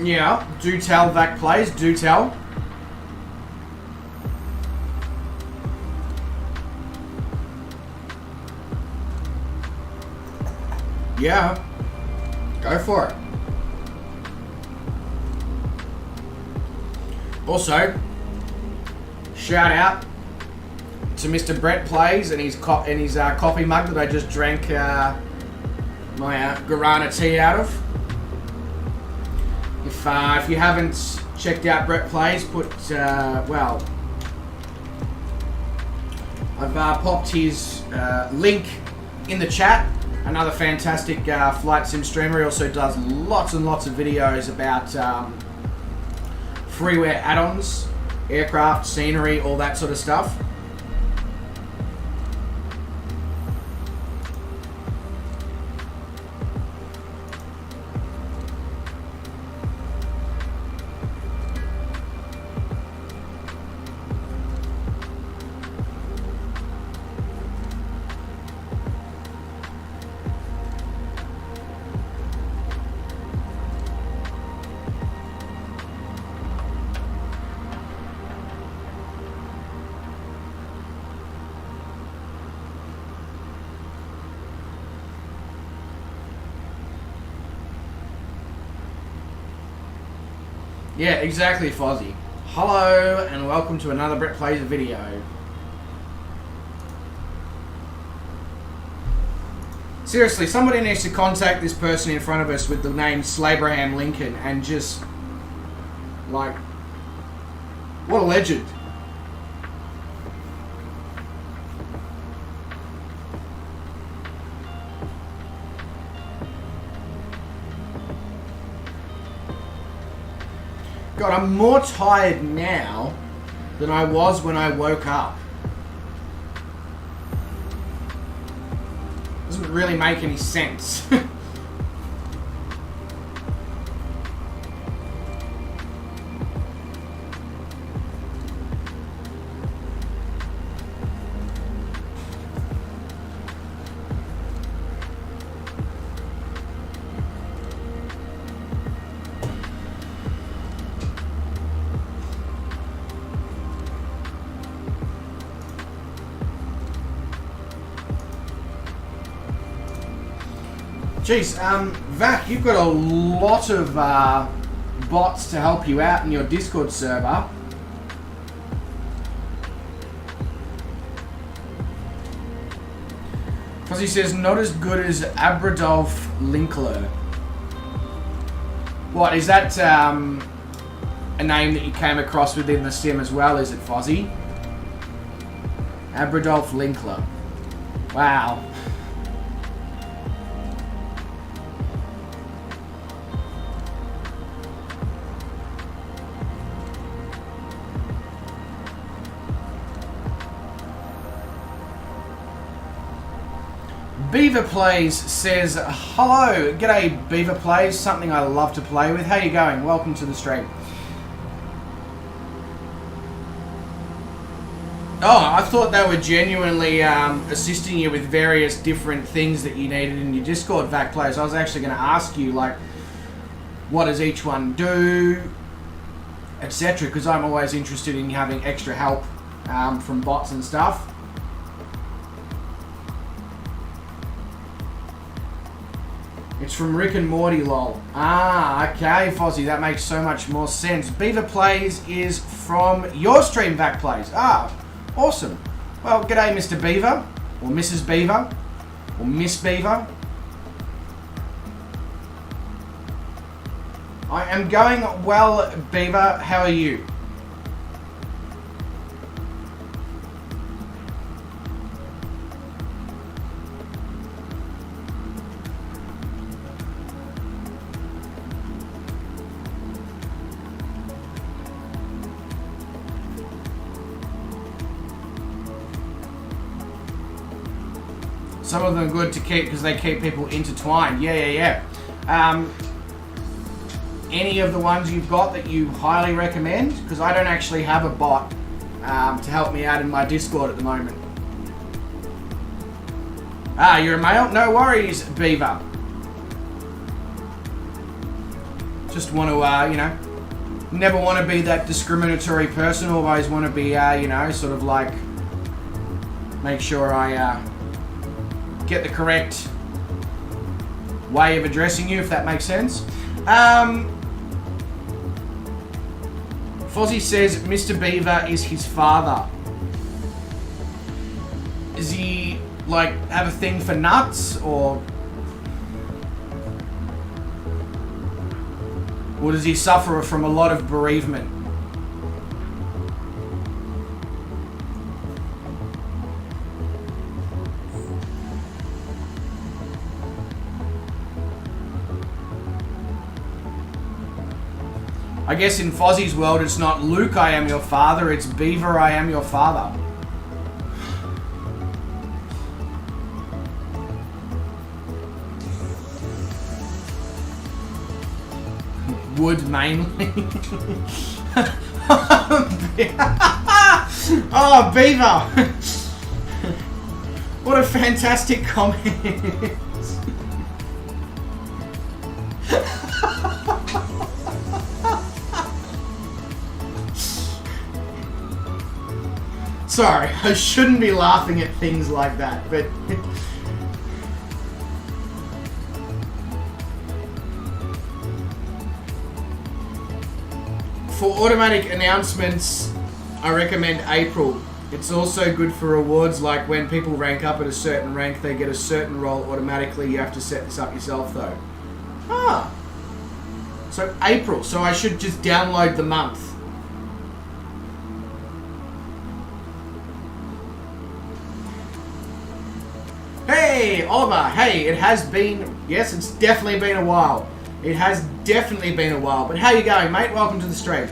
Yeah, do tell, Vac plays, do tell. Yeah, go for it. Also, shout out to Mr. Brett Plays and his coffee mug that I just drank my Guarana tea out of. If you haven't checked out Brett Plays, well, I've popped his link in the chat. Another fantastic flight sim streamer. He also does lots and lots of videos about freeware add-ons, aircraft, scenery, all that sort of stuff. Yeah, exactly, Fozzie. Hello, and welcome to another Brett Plays video. Seriously, somebody needs to contact this person in front of us with the name Slabraham Lincoln and just, like, what a legend. God, I'm more tired now than I was when I woke up. doesn't really make any sense. Jeez, Vac, you've got a lot of bots to help you out in your Discord server. Because he says, not as good as Abradolf Linkler. What, is that a name that you came across within the sim as well, is it, Fozzie? Abradolf Linkler. Wow. Beaver Plays says, hello, g'day Beaver Plays, something I love to play with. How you going? Welcome to the stream. Oh, I thought they were genuinely assisting you with various different things that you needed in your Discord, Vac Plays. I was actually going to ask you, like, what does each one do, etc. Because I'm always interested in having extra help from bots and stuff. It's from Rick and Morty, lol. Ah, okay, Fozzie, that makes so much more sense. Beaver Plays is from your stream, Vac Plays. Ah, awesome. Well, g'day, Mr. Beaver, or Mrs. Beaver, or Miss Beaver. I am going well, Beaver. How are you? Some of them are good to keep because they keep people intertwined. Yeah. Any of the ones you've got that you highly recommend? Because I don't actually have a bot to help me out in my Discord at the moment. Ah, you're a male? No worries, Beaver. Just want to, you know, never want to be that discriminatory person. Always want to be, you know, sort of like make sure I get the correct way of addressing you, if that makes sense. Fozzie says Mr. Beaver is his father. Is he, like, have a thing for nuts, or does he suffer from a lot of bereavement? I guess in Fozzie's world, it's not Luke, I am your father, it's Beaver, I am your father. Wood mainly. Oh, Beaver! What a fantastic comment. Sorry, I shouldn't be laughing at things like that, but for automatic announcements, I recommend April. It's also good for rewards, like when people rank up at a certain rank, they get a certain role automatically. You have to set this up yourself, though. Ah, so April. So I should just download the month. Hey, Oliver. Hey, it has been... Yes, it's definitely been a while. It has definitely been a while. But how you going, mate? Welcome to the stream.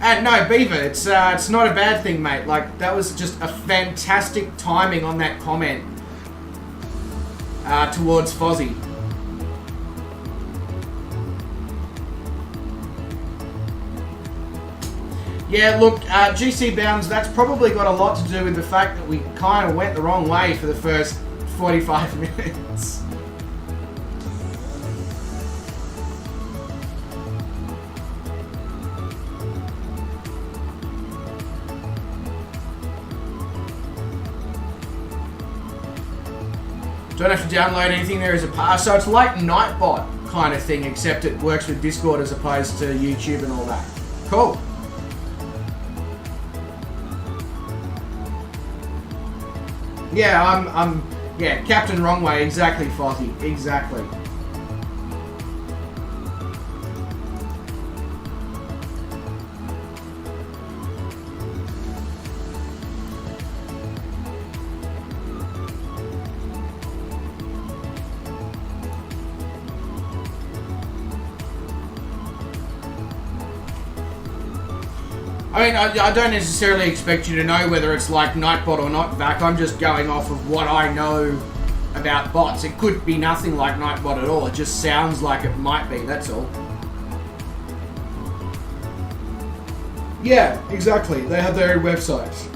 And no, Beaver, it's not a bad thing, mate. Like, that was just a fantastic timing on that comment. towards Fozzie. Yeah, look, GC Bounds, that's probably got a lot to do with the fact that we kind of went the wrong way for the first 45 minutes. Don't have to download anything, there is a pass. So it's like Nightbot kind of thing, except it works with Discord as opposed to YouTube and all that. Cool. Yeah, yeah, Captain Wrong Way, exactly, Fozzie, exactly. I mean, I don't necessarily expect you to know whether it's like Nightbot or not, Vac. I'm just going off of what I know about bots. It could be nothing like Nightbot at all. It just sounds like it might be, that's all. Yeah, exactly. They have their own websites.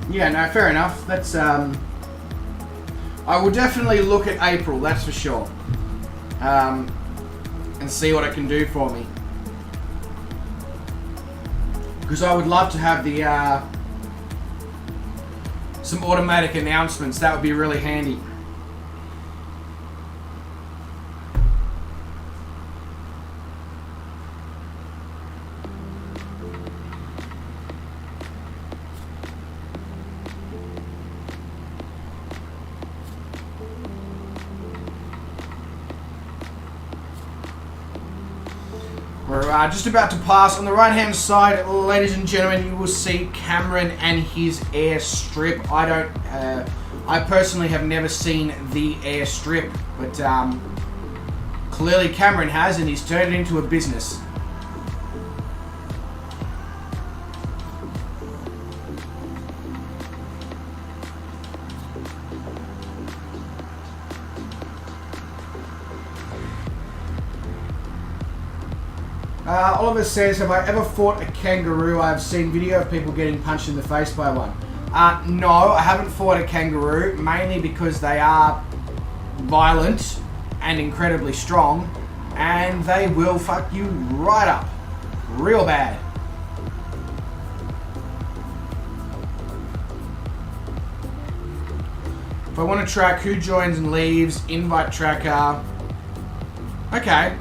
Yeah, no, fair enough. That's, I will definitely look at April, that's for sure. And see what it can do for me. Because I would love to have the, some automatic announcements. That would be really handy. We're just about to pass. On the right hand side, ladies and gentlemen, you will see Cameron and his airstrip. I personally have never seen the airstrip, but clearly Cameron has, and he's turned it into a business. Oliver says, have I ever fought a kangaroo? I've seen video of people getting punched in the face by one. No, I haven't fought a kangaroo, mainly because they are violent and incredibly strong, and they will fuck you right up. Real bad. If I want to track who joins and leaves, invite tracker. Okay.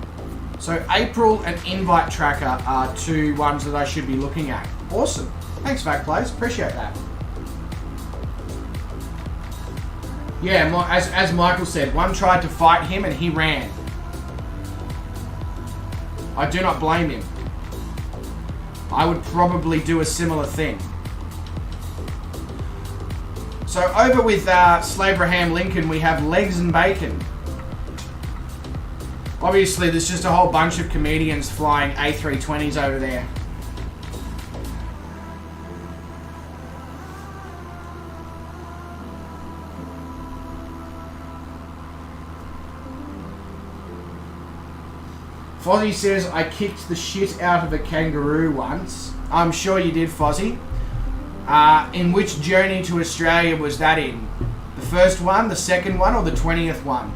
So April and invite tracker are two ones that I should be looking at. Awesome. Thanks, Macplays. Appreciate that. Yeah, as Michael said, one tried to fight him and he ran. I do not blame him. I would probably do a similar thing. So over with Slabraham Lincoln, we have Legs and Bacon. Obviously, there's just a whole bunch of comedians flying A320s over there. Fozzie says, I kicked the shit out of a kangaroo once. I'm sure you did, Fozzie. In which journey to Australia was that in? The first one, the second one, or the 20th one?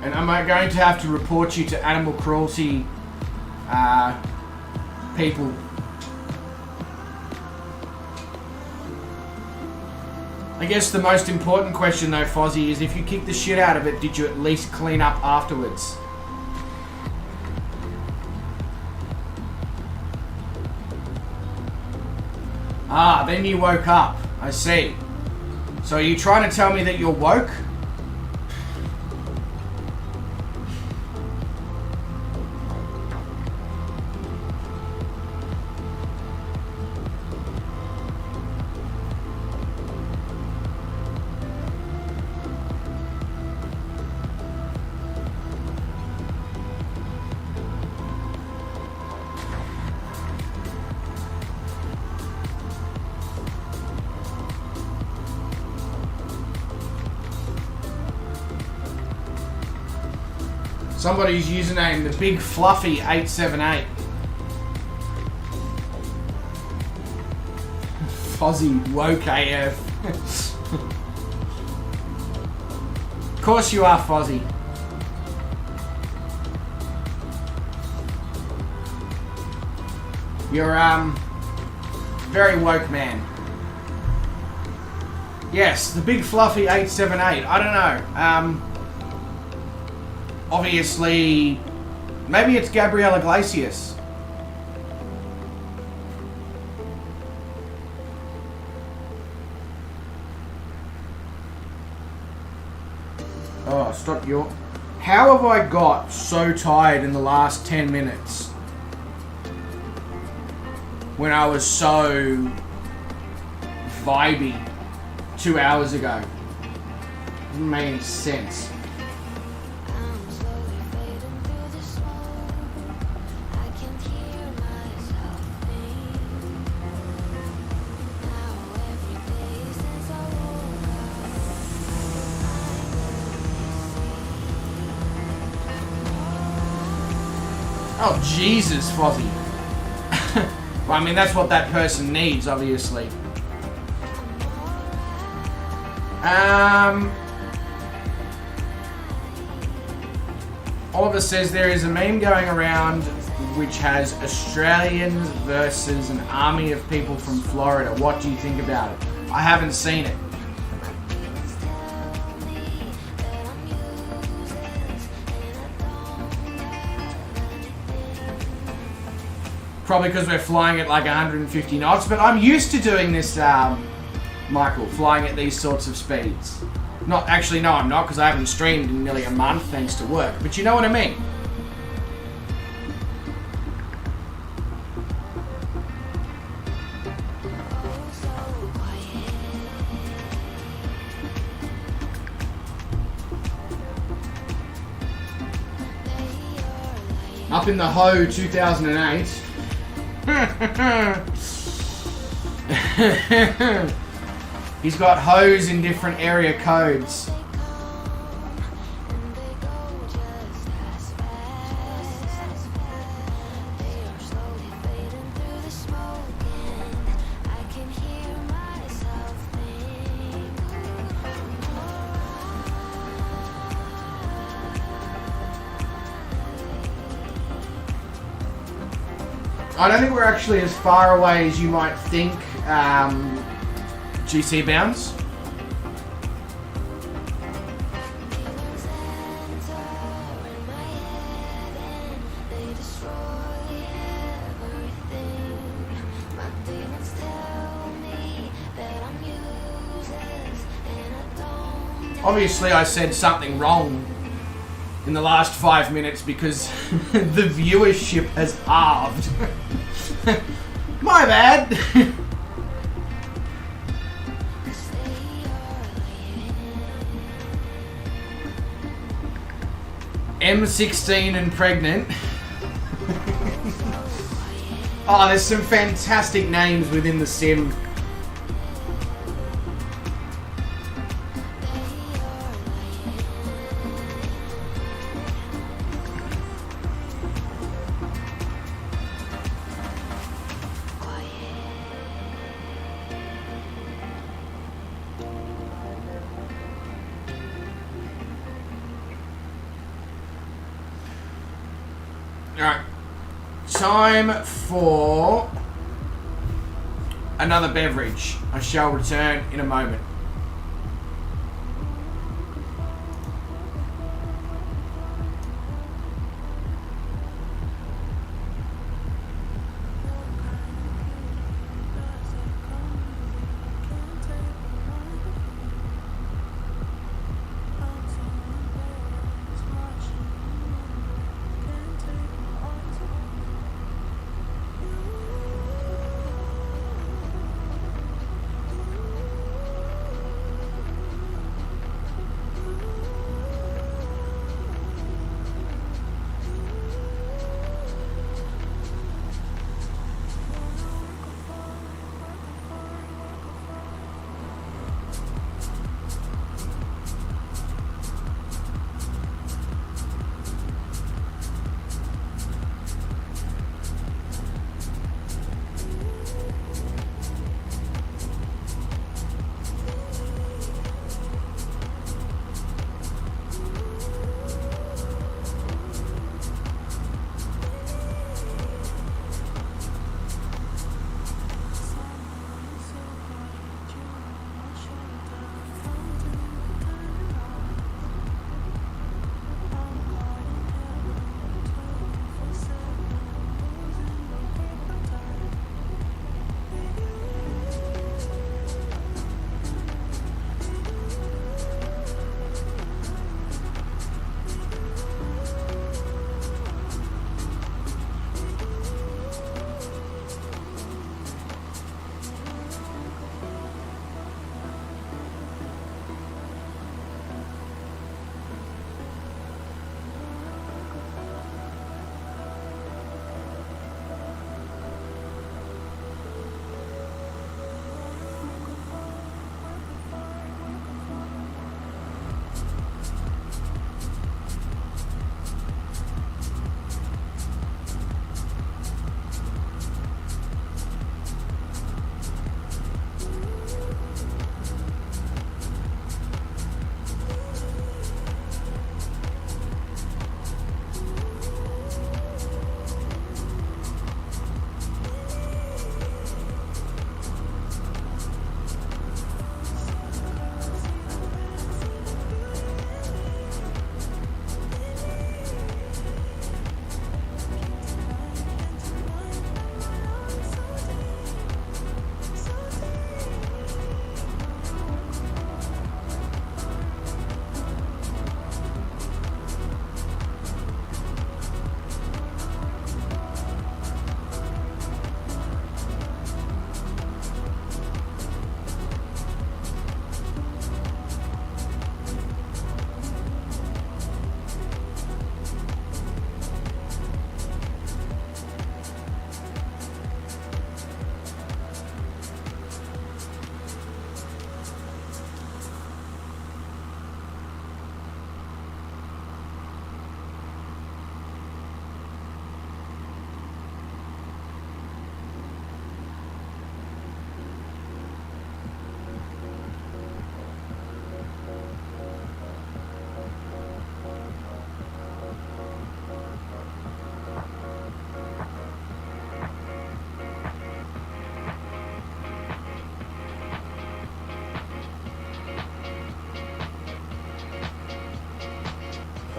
And am I going to have to report you to animal cruelty people? I guess the most important question though, Fozzie, is if you kicked the shit out of it, did you at least clean up afterwards? Ah, then you woke up. I see. So are you trying to tell me that you're woke? Somebody's username, the Big Fluffy 878. Fozzie woke AF. Of course you are, Fozzie. You're very woke man. Yes, the Big Fluffy 878. I don't know. Obviously, maybe it's Gabriel Iglesias. Oh, stop your... How have I got so tired in the last 10 minutes? When I was so vibey 2 hours ago. Doesn't make any sense. Oh, Jesus, Fozzie. Well, I mean, that's what that person needs, obviously. Oliver says there is a meme going around which has Australians versus an army of people from Florida. What do you think about it? I haven't seen it. Probably because we're flying at like 150 knots, but I'm used to doing this, Michael, flying at these sorts of speeds. Not actually, no, I'm not, because I haven't streamed in nearly a month thanks to work, but you know what I mean. Up in the Ho 2008. He's got hoes in different area codes. I don't think we're actually as far away as you might think, GC Bounds. Obviously I said something wrong in the last 5 minutes because the viewership has halved. My bad. M16 and pregnant. Oh, there's some fantastic names within the sim. Alright, time for another beverage. I shall return in a moment.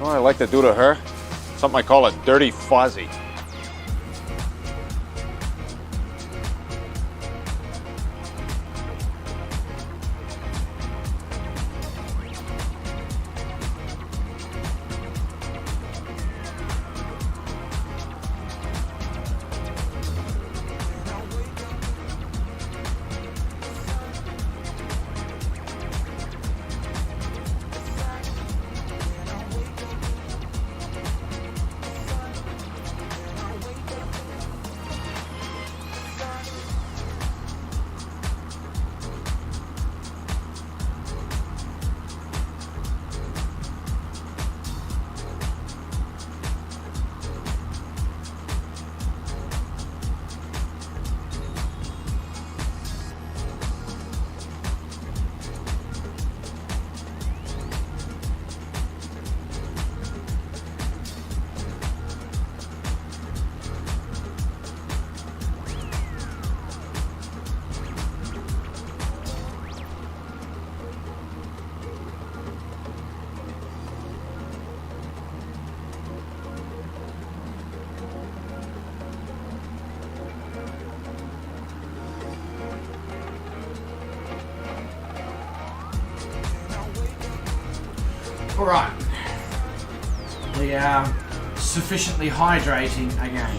What I like to do to her? Something I call a dirty fuzzy. Alright, we are sufficiently hydrating again.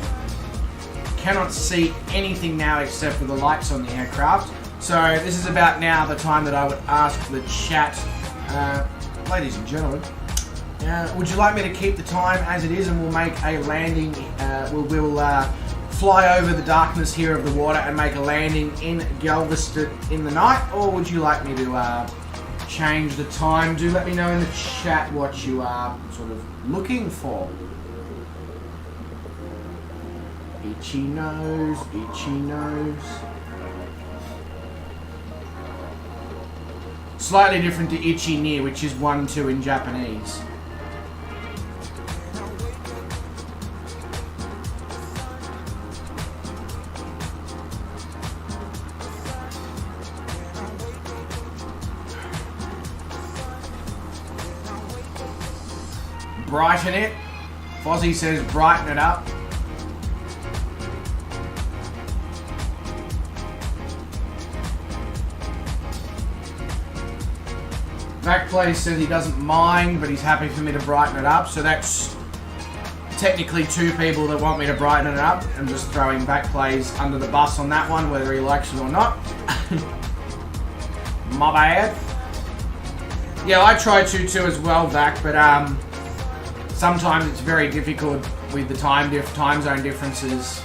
Cannot see anything now except for the lights on the aircraft. So this is about now the time that I would ask the chat, ladies and gentlemen, would you like me to keep the time as it is and we'll make a landing, we'll fly over the darkness here of the water and make a landing in Galveston in the night, or would you like me to change the time? Do let me know in the chat what you are sort of looking for. Itchy nose, itchy nose. Slightly different to itchy near, which is 1-2 in Japanese. Brighten it. Fozzie says brighten it up. Backplay says he doesn't mind, but he's happy for me to brighten it up. So that's technically two people that want me to brighten it up. I'm just throwing Backplays under the bus on that one, whether he likes it or not. My bad. Yeah, I try to too as well, Back, but sometimes it's very difficult with the time zone differences.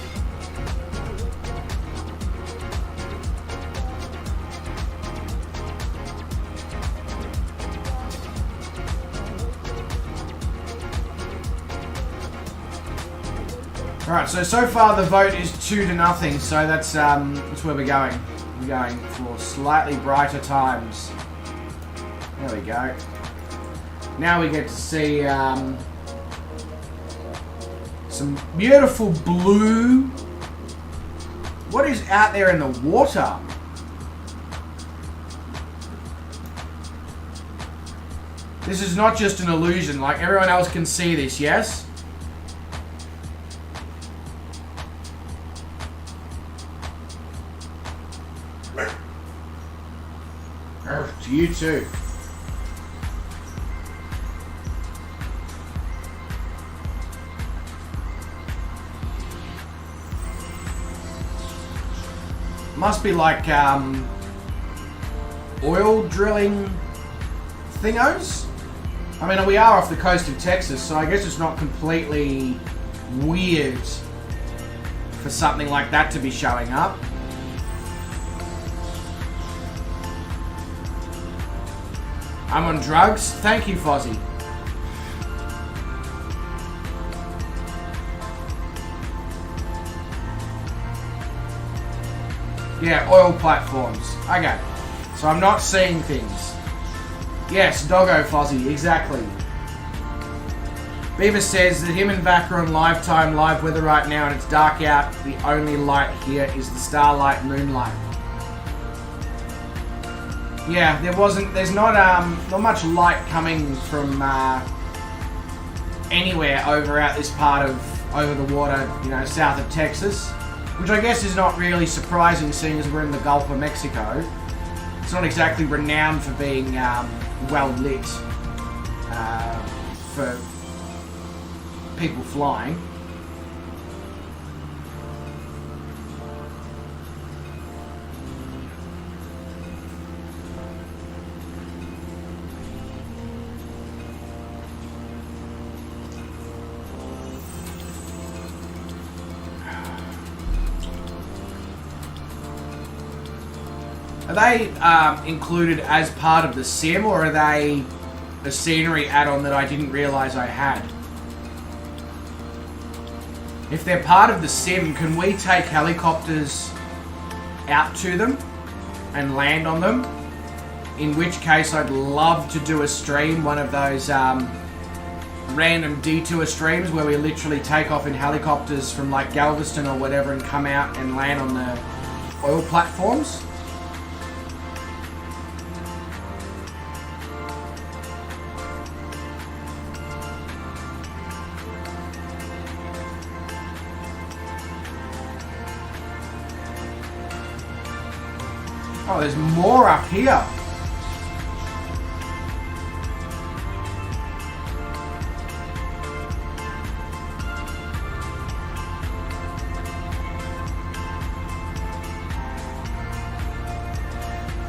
Alright, so far the vote is 2-0, so that's where we're going. We're going for slightly brighter times. There we go. Now we get to see some beautiful blue. What is out there in the water? This is not just an illusion, like everyone else can see this, yes? To you too. Must be like oil drilling thingos. I mean, we are off the coast of Texas, so I guess it's not completely weird for something like that to be showing up. I'm on drugs. Thank you, Fozzie. Yeah, oil platforms. Okay. So I'm not seeing things. Yes, Doggo Fozzie, exactly. Beaver says that him and Vac are on Lifetime live weather right now and it's dark out. The only light here is the starlight moonlight. Yeah, there's not much light coming from anywhere over out this part of over the water, you know, south of Texas, which I guess is not really surprising seeing as we're in the Gulf of Mexico. It's not exactly renowned for being well lit for people flying. Are they included as part of the sim, or are they a scenery add-on that I didn't realise I had? If they're part of the sim, can we take helicopters out to them and land on them? In which case I'd love to do a stream, one of those random detour streams where we literally take off in helicopters from like Galveston or whatever and come out and land on the oil platforms. Oh, there's more up here.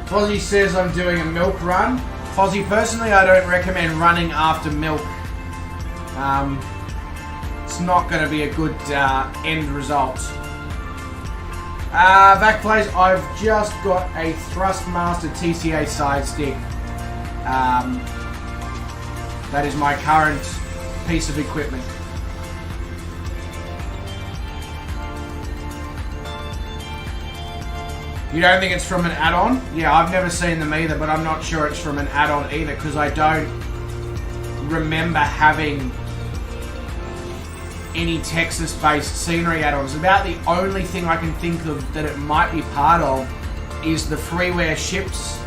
Fozzie says I'm doing a milk run. Fozzie, personally, I don't recommend running after milk. It's not going to be a good end result. Back plays, I've just got a Thrustmaster TCA side stick. That is my current piece of equipment. You don't think it's from an add-on? Yeah, I've never seen them either, but I'm not sure it's from an add-on either, because I don't remember having any Texas-based scenery add-ons. About the only thing I can think of that it might be part of is the freeware ships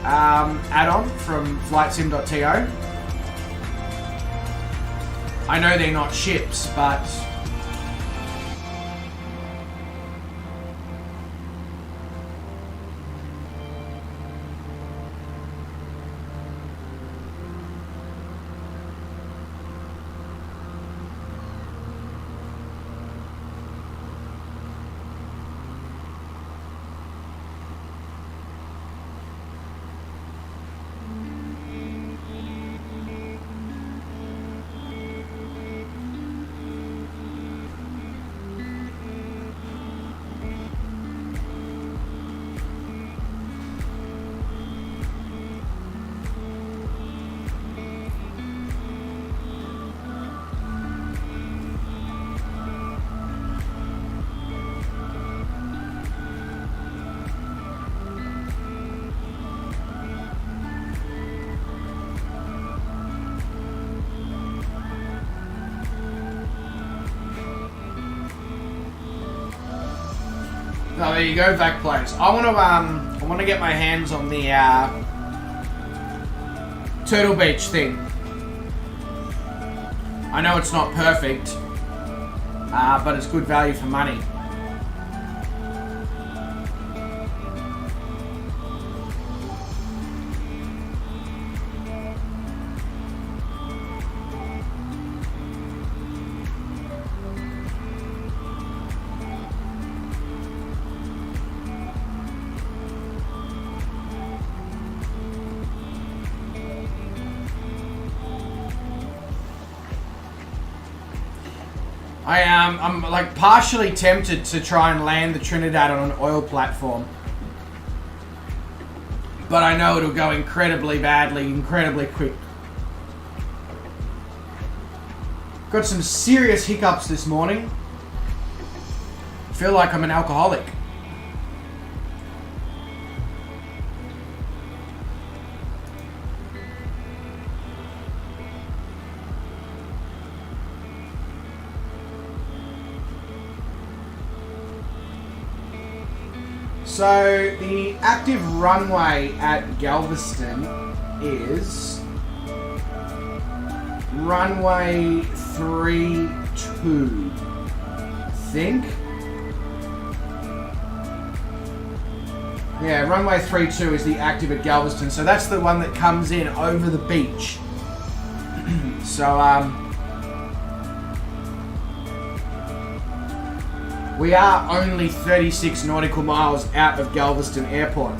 add-on from flightsim.to. I know they're not ships, but oh, there you go, back plays. I want to get my hands on the Turtle Beach thing. I know it's not perfect, but it's good value for money. I'm like partially tempted to try and land the Trinidad on an oil platform, but I know it'll go incredibly badly, incredibly quick. Got some serious hiccups this morning. Feel like I'm an alcoholic. So the active runway at Galveston is runway 32, I think. Yeah, runway 32 is the active at Galveston, so that's the one that comes in over the beach. So, we are only 36 nautical miles out of Galveston Airport.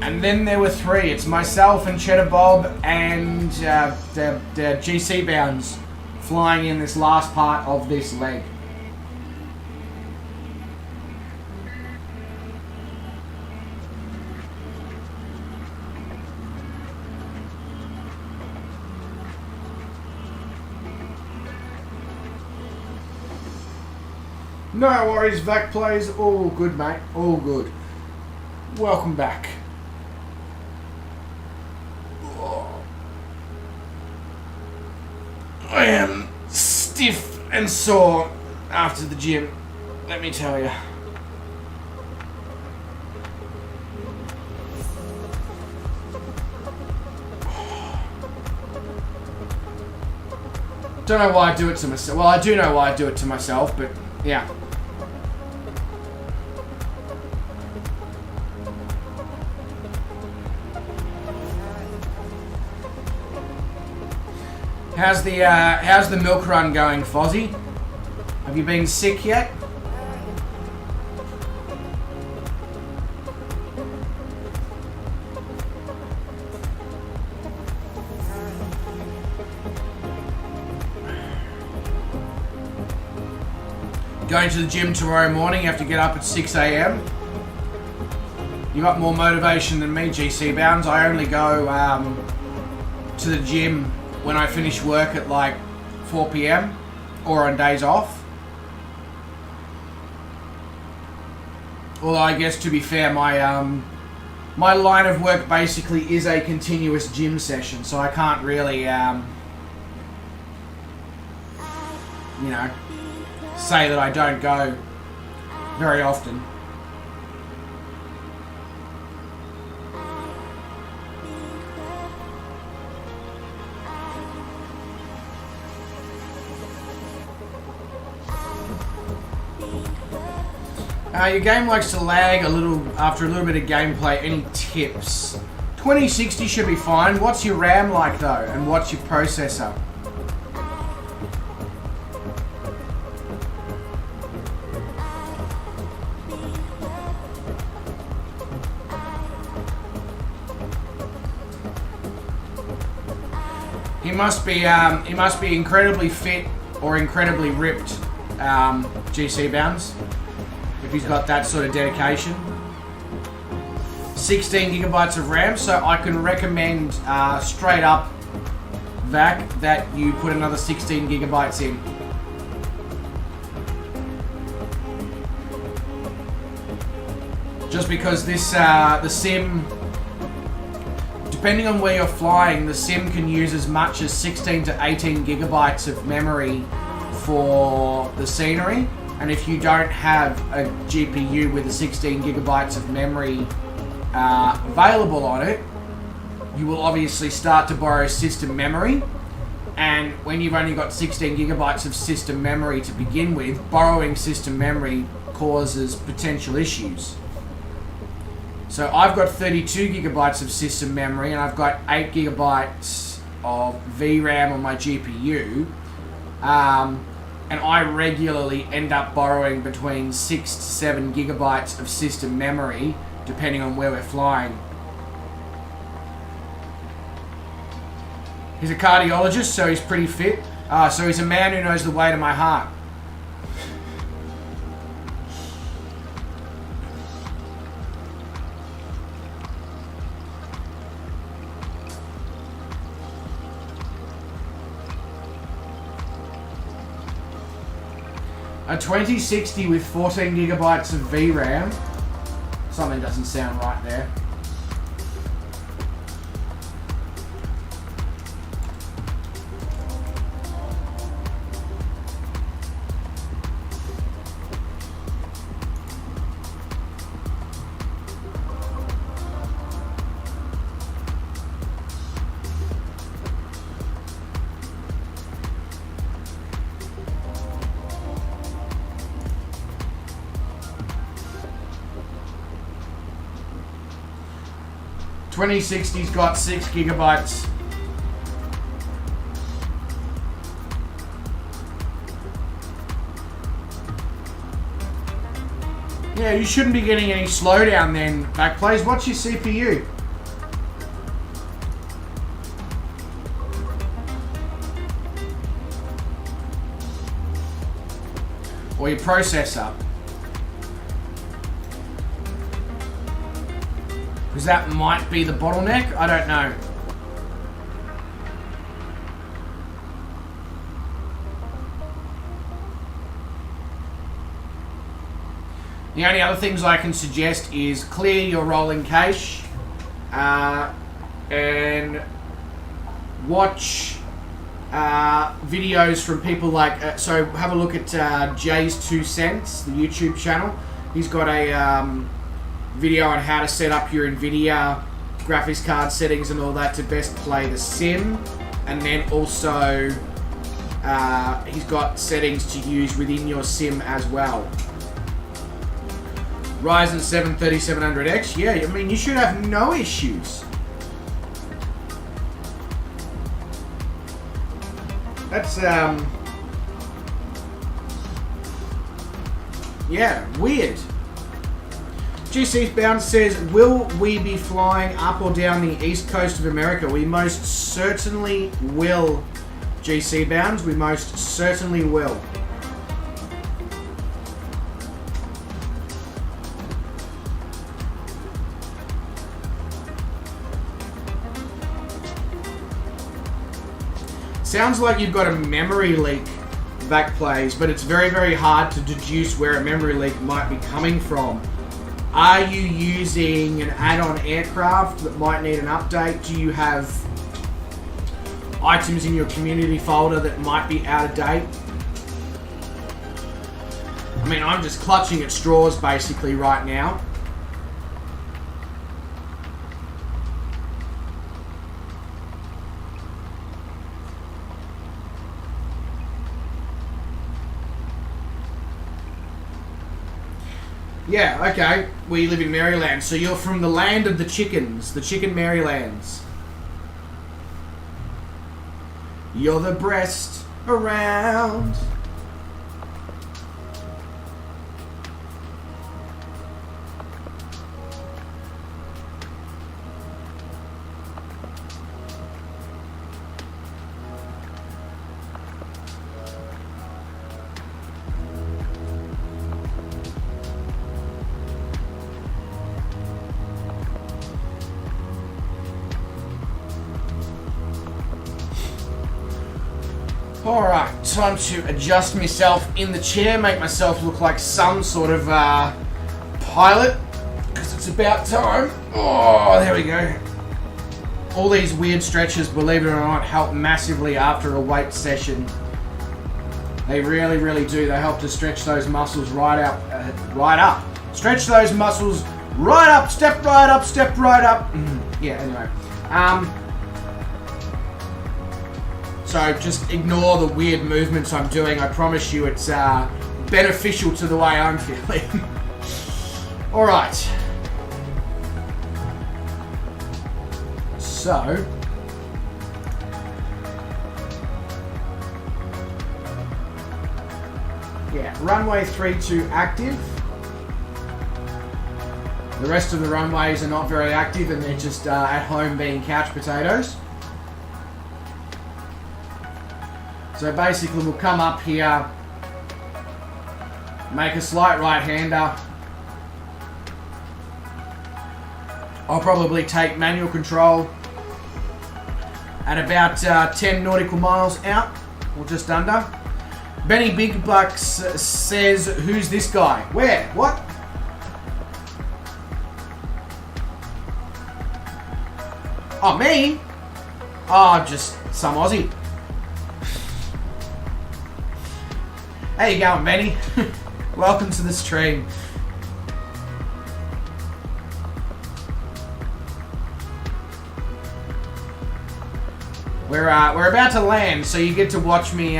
And then there were three. It's myself and Cheddar Bob and the GC Bounds flying in this last part of this leg. No worries, Vac plays. All good, mate. All good. Welcome back. I am stiff and sore after the gym, let me tell you. Don't know why I do it to myself. Well, I do know why I do it to myself, but yeah. How's the milk run going, Fozzie? Have you been sick yet? Going to the gym tomorrow morning, you have to get up at 6 a.m. You got more motivation than me, GC Bounds. I only go to the gym when I finish work at like 4 p.m. or on days off. Although I guess to be fair, my line of work basically is a continuous gym session, so I can't really, you know, say that I don't go very often. Your game likes to lag a little after a little bit of gameplay. Any tips? 2060 should be fine. What's your RAM like though? And what's your processor? He must be incredibly fit or incredibly ripped, GC Bounds, if he's got that sort of dedication. 16 gigabytes of RAM, so I can recommend straight up, Vac, that you put another 16 gigabytes in. Just because this, the sim, depending on where you're flying, the sim can use as much as 16 to 18 gigabytes of memory for the scenery. And if you don't have a GPU with a 16 gigabytes of memory available on it, you will obviously start to borrow system memory. And when you've only got 16 gigabytes of system memory to begin with, borrowing system memory causes potential issues. So I've got 32 gigabytes of system memory and I've got 8 gigabytes of VRAM on my GPU. And I regularly end up borrowing between 6 to 7 gigabytes of system memory, depending on where we're flying. He's a cardiologist, so he's pretty fit. So he's a man who knows the way to my heart. A 2060 with 14 gigabytes of VRAM. Something doesn't sound right there. $2060's got 6 gigabytes. Yeah, you shouldn't be getting any slowdown then, Backplays. What's your CPU? Or your processor? Because that might be the bottleneck. I don't know. The only other things I can suggest is clear your rolling cache and watch videos from people like, so have a look at Jay's 2 Cents, the YouTube channel. He's got a video on how to set up your NVIDIA graphics card settings and all that to best play the sim, and then also he's got settings to use within your sim as well. Ryzen 7 3700X, yeah, I mean you should have no issues. That's yeah, weird. GC Bound says, will we be flying up or down the east coast of America? We most certainly will, GC Bounds. We most certainly will. Sounds like you've got a memory leak, Backplays, but it's very, very hard to deduce where a memory leak might be coming from. Are you using an add-on aircraft that might need an update? Do you have items in your community folder that might be out of date? I mean, I'm just clutching at straws basically right now. Yeah, okay. We live in Maryland, so you're from the land of the chickens, the chicken Marylands. You're the breast around. Alright, time to adjust myself in the chair, make myself look like some sort of pilot, because it's about time. Oh, there we go. All these weird stretches, believe it or not, help massively after a weight session. They really, really do. They help to stretch those muscles right up. Stretch those muscles right up, step right up, step right up. Yeah, anyway. So just ignore the weird movements I'm doing. I promise you it's beneficial to the way I'm feeling. Alright. So. Yeah, runway 32 active. The rest of the runways are not very active and they're just at home being couch potatoes. So basically we'll come up here, make a slight right-hander. I'll probably take manual control at about 10 nautical miles out, or just under. Benny Big Bucks says, who's this guy? Where? What? Oh, me? Oh, just some Aussie. How you going, Benny? Welcome to the stream. We're about to land, so you get to watch me.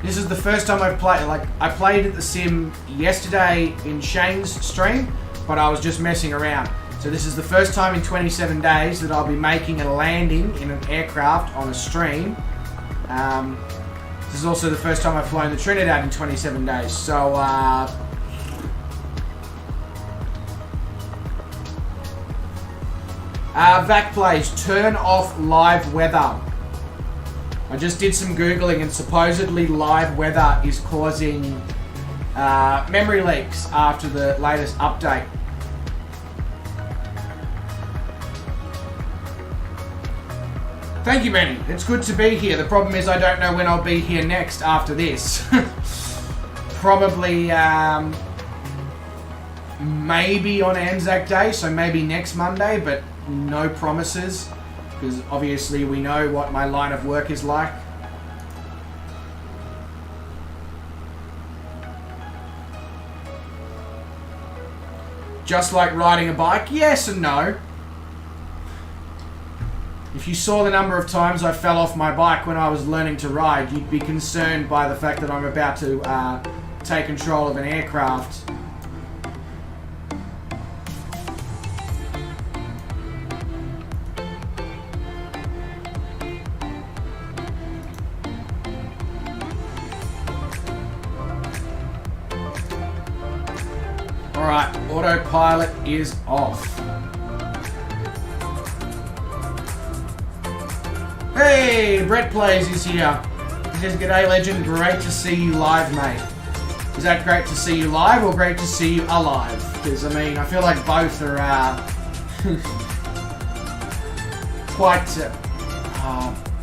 This is the first time I've played. Like, I played at the sim yesterday in Shane's stream, but I was just messing around. So this is the first time in 27 days that I'll be making a landing in an aircraft on a stream. This is also the first time I've flown the Trinidad in 27 days. So, Vac plays, turn off live weather. I just did some Googling and supposedly live weather is causing memory leaks after the latest update. Thank you, Benny. It's good to be here. The problem is I don't know when I'll be here next after this. Probably, maybe on Anzac Day, so maybe next Monday, but no promises, because obviously we know what my line of work is like. Just like riding a bike? Yes and no. If you saw the number of times I fell off my bike when I was learning to ride, you'd be concerned by the fact that I'm about to take control of an aircraft. Alright, autopilot is off. Hey, Brett Plays is here. He says, "G'day, legend. Great to see you live, mate." Is that great to see you live or great to see you alive? Because, I mean, I feel like both are quite...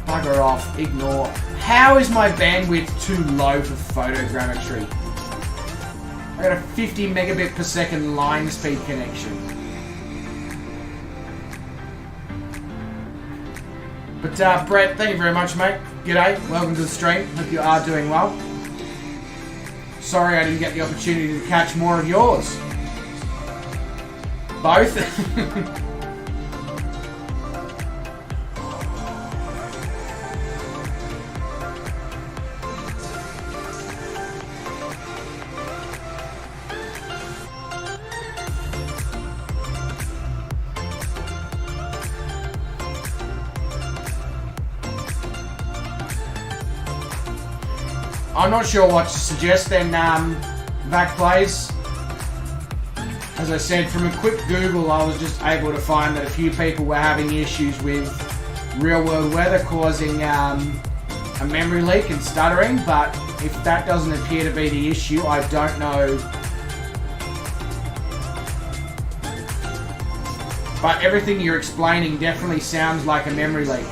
bugger off. Ignore. How is my bandwidth too low for photogrammetry? I got a 50 megabit per second line speed connection. But Brett, thank you very much, mate. G'day, welcome to the stream. Hope you are doing well. Sorry I didn't get the opportunity to catch more of yours. Both? I'm not sure what to suggest then, Vac Plays. As I said, from a quick Google, I was just able to find that a few people were having issues with real-world weather causing a memory leak and stuttering, but if that doesn't appear to be the issue, I don't know. But everything you're explaining definitely sounds like a memory leak.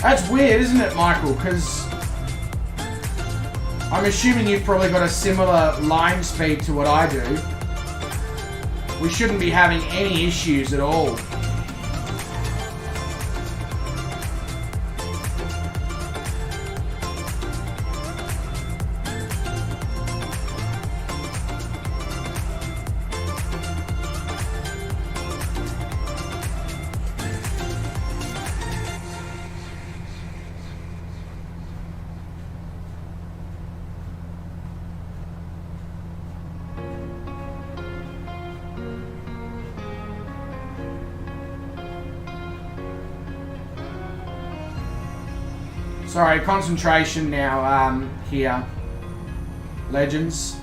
That's weird, isn't it, Michael? Because I'm assuming you've probably got a similar line speed to what I do. We shouldn't be having any issues at all. Sorry, concentration now, here. Legends.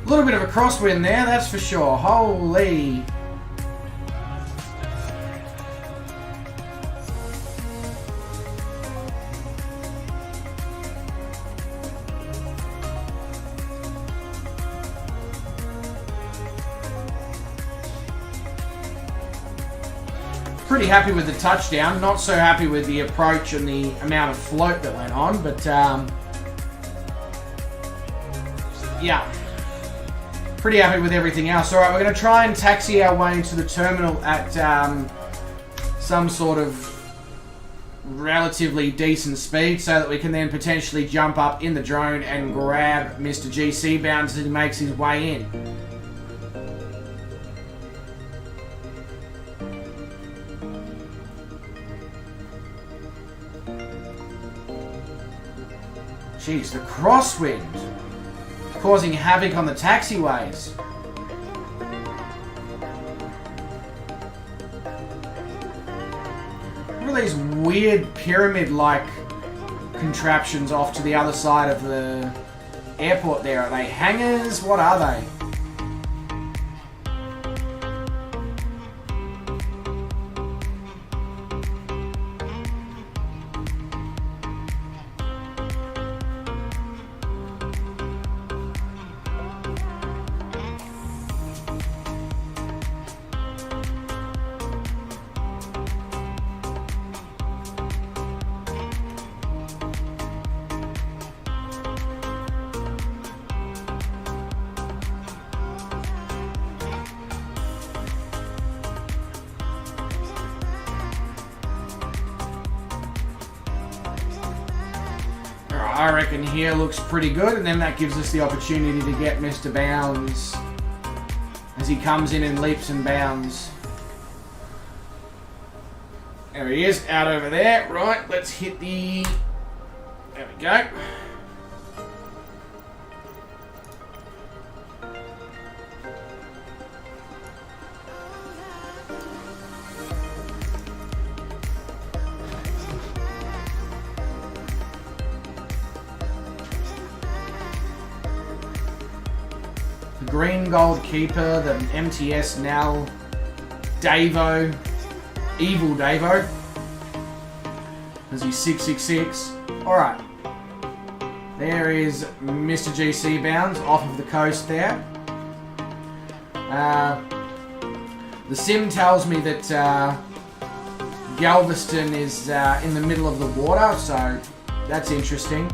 A little bit of a crosswind there, that's for sure. Holy. Pretty happy with the touchdown, not so happy with the approach and the amount of float that went on, but yeah. Pretty happy with everything else. Alright, we're going to try and taxi our way into the terminal at some sort of relatively decent speed so that we can then potentially jump up in the drone and grab Mr. GC Bounds as he makes his way in. Jeez, the crosswind causing havoc on the taxiways. What are these weird pyramid-like contraptions off to the other side of the airport there? Are they hangars? What are they? I reckon here looks pretty good, and then that gives us the opportunity to get Mr. Bounds as he comes in and leaps and bounds. There he is, out over there. Right, let's hit the... There we go. Green Gold Keeper, the MTS now, Davo, Evil Davo, as he's 666. Alright, There is Mr. GC Bounds off of the coast there. The sim tells me that Galveston is in the middle of the water, so that's interesting.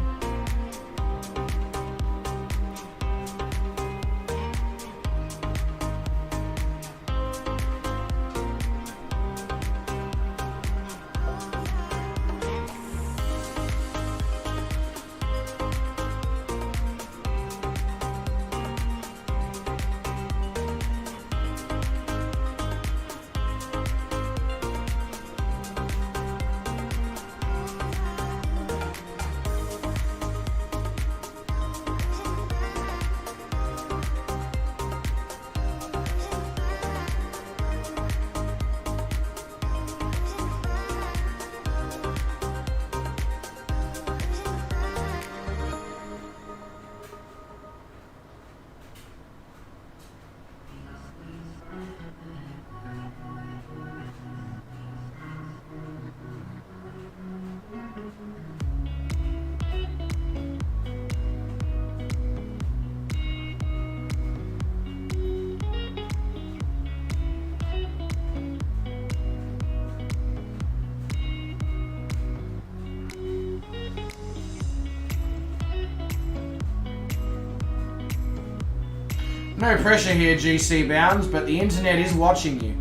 No pressure here, GC Bounds, but the internet is watching you.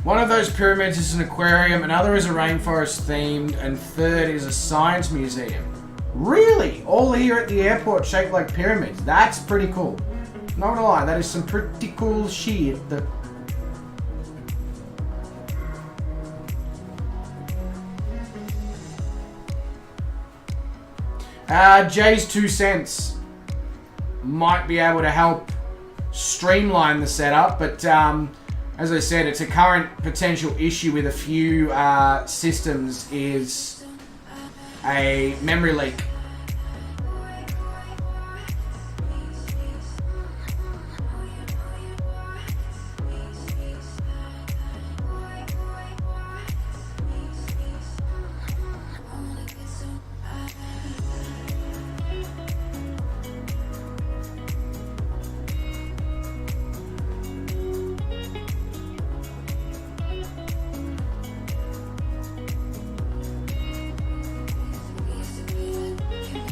One of those pyramids is an aquarium, another is a rainforest themed, and third is a science museum. Really? All here at the airport shaped like pyramids. That's pretty cool. Not gonna lie, that is some pretty cool shit. Jay's 2 cents might be able to help streamline the setup, but as I said, it's a current potential issue with a few systems is a memory leak.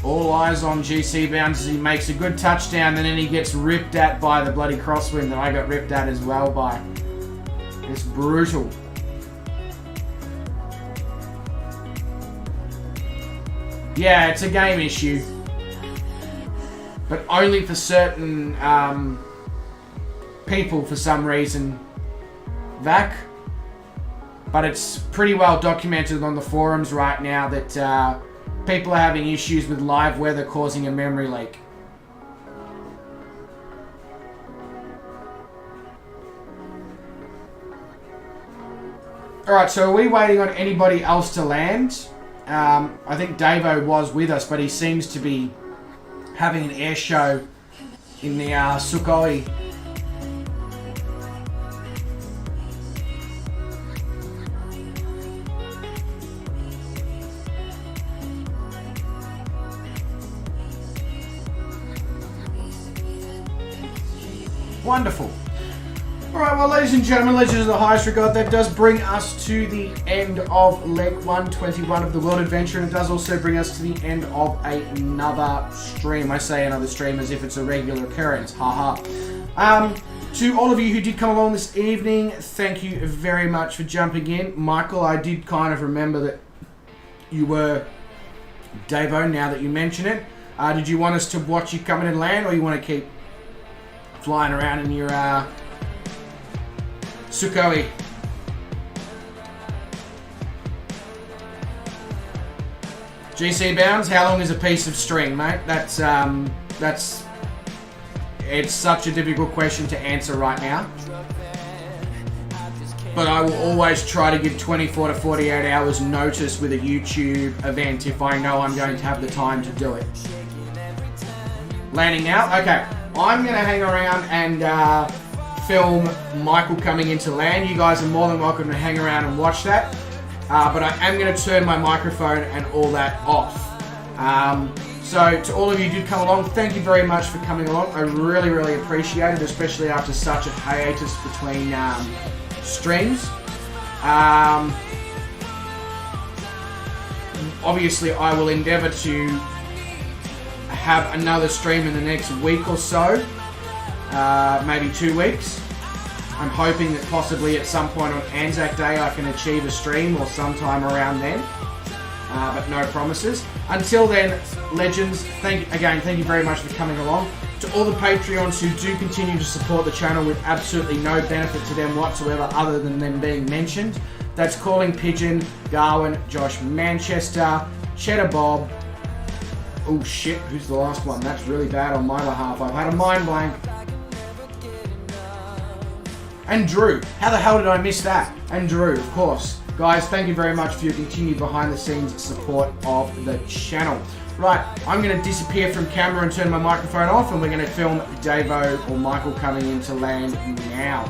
All eyes on GC Bounds as he makes a good touchdown, and then he gets ripped at by the bloody crosswind that I got ripped at as well by. It's brutal. Yeah, it's a game issue. But only for certain people for some reason. Vac. But it's pretty well documented on the forums right now that people are having issues with live weather causing a memory leak. Alright, so are we waiting on anybody else to land? I think Davo was with us, but he seems to be having an air show in the Sukhoi. Wonderful. Alright, well, ladies and gentlemen, legends of the highest regard, that does bring us to the end of leg 121 of the World Adventure, and it does also bring us to the end of another stream. I say another stream as if it's a regular occurrence. Haha. To all of you who did come along this evening, thank you very much for jumping in. Michael, I did kind of remember that you were Davo now that you mention it. Did you want us to watch you come in and land, or you want to keep flying around in your Sukhoi? GC Bounds, how long is a piece of string, mate? That's it's such a difficult question to answer right now. But I will always try to give 24 to 48 hours notice with a YouTube event if I know I'm going to have the time to do it. Landing now? Okay. I'm going to hang around and film Michael coming into land. You guys are more than welcome to hang around and watch that. But I am going to turn my microphone and all that off. So to all of you who did come along, thank you very much for coming along. I really, really appreciate it, especially after such a hiatus between streams. Obviously, I will endeavour to have another stream in the next week or so, maybe 2 weeks. I'm hoping that possibly at some point on Anzac Day I can achieve a stream or sometime around then, but no promises. Until then, legends, thank you very much for coming along. To all the Patreons who do continue to support the channel with absolutely no benefit to them whatsoever other than them being mentioned, that's Calling Pigeon, Garwin, Josh Manchester, Cheddar Bob. Oh shit, who's the last one? That's really bad on my behalf. I've had a mind blank. And Drew. How the hell did I miss that? And Drew, of course. Guys, thank you very much for your continued behind-the-scenes support of the channel. Right, I'm going to disappear from camera and turn my microphone off, and we're going to film Davo or Michael coming into land now.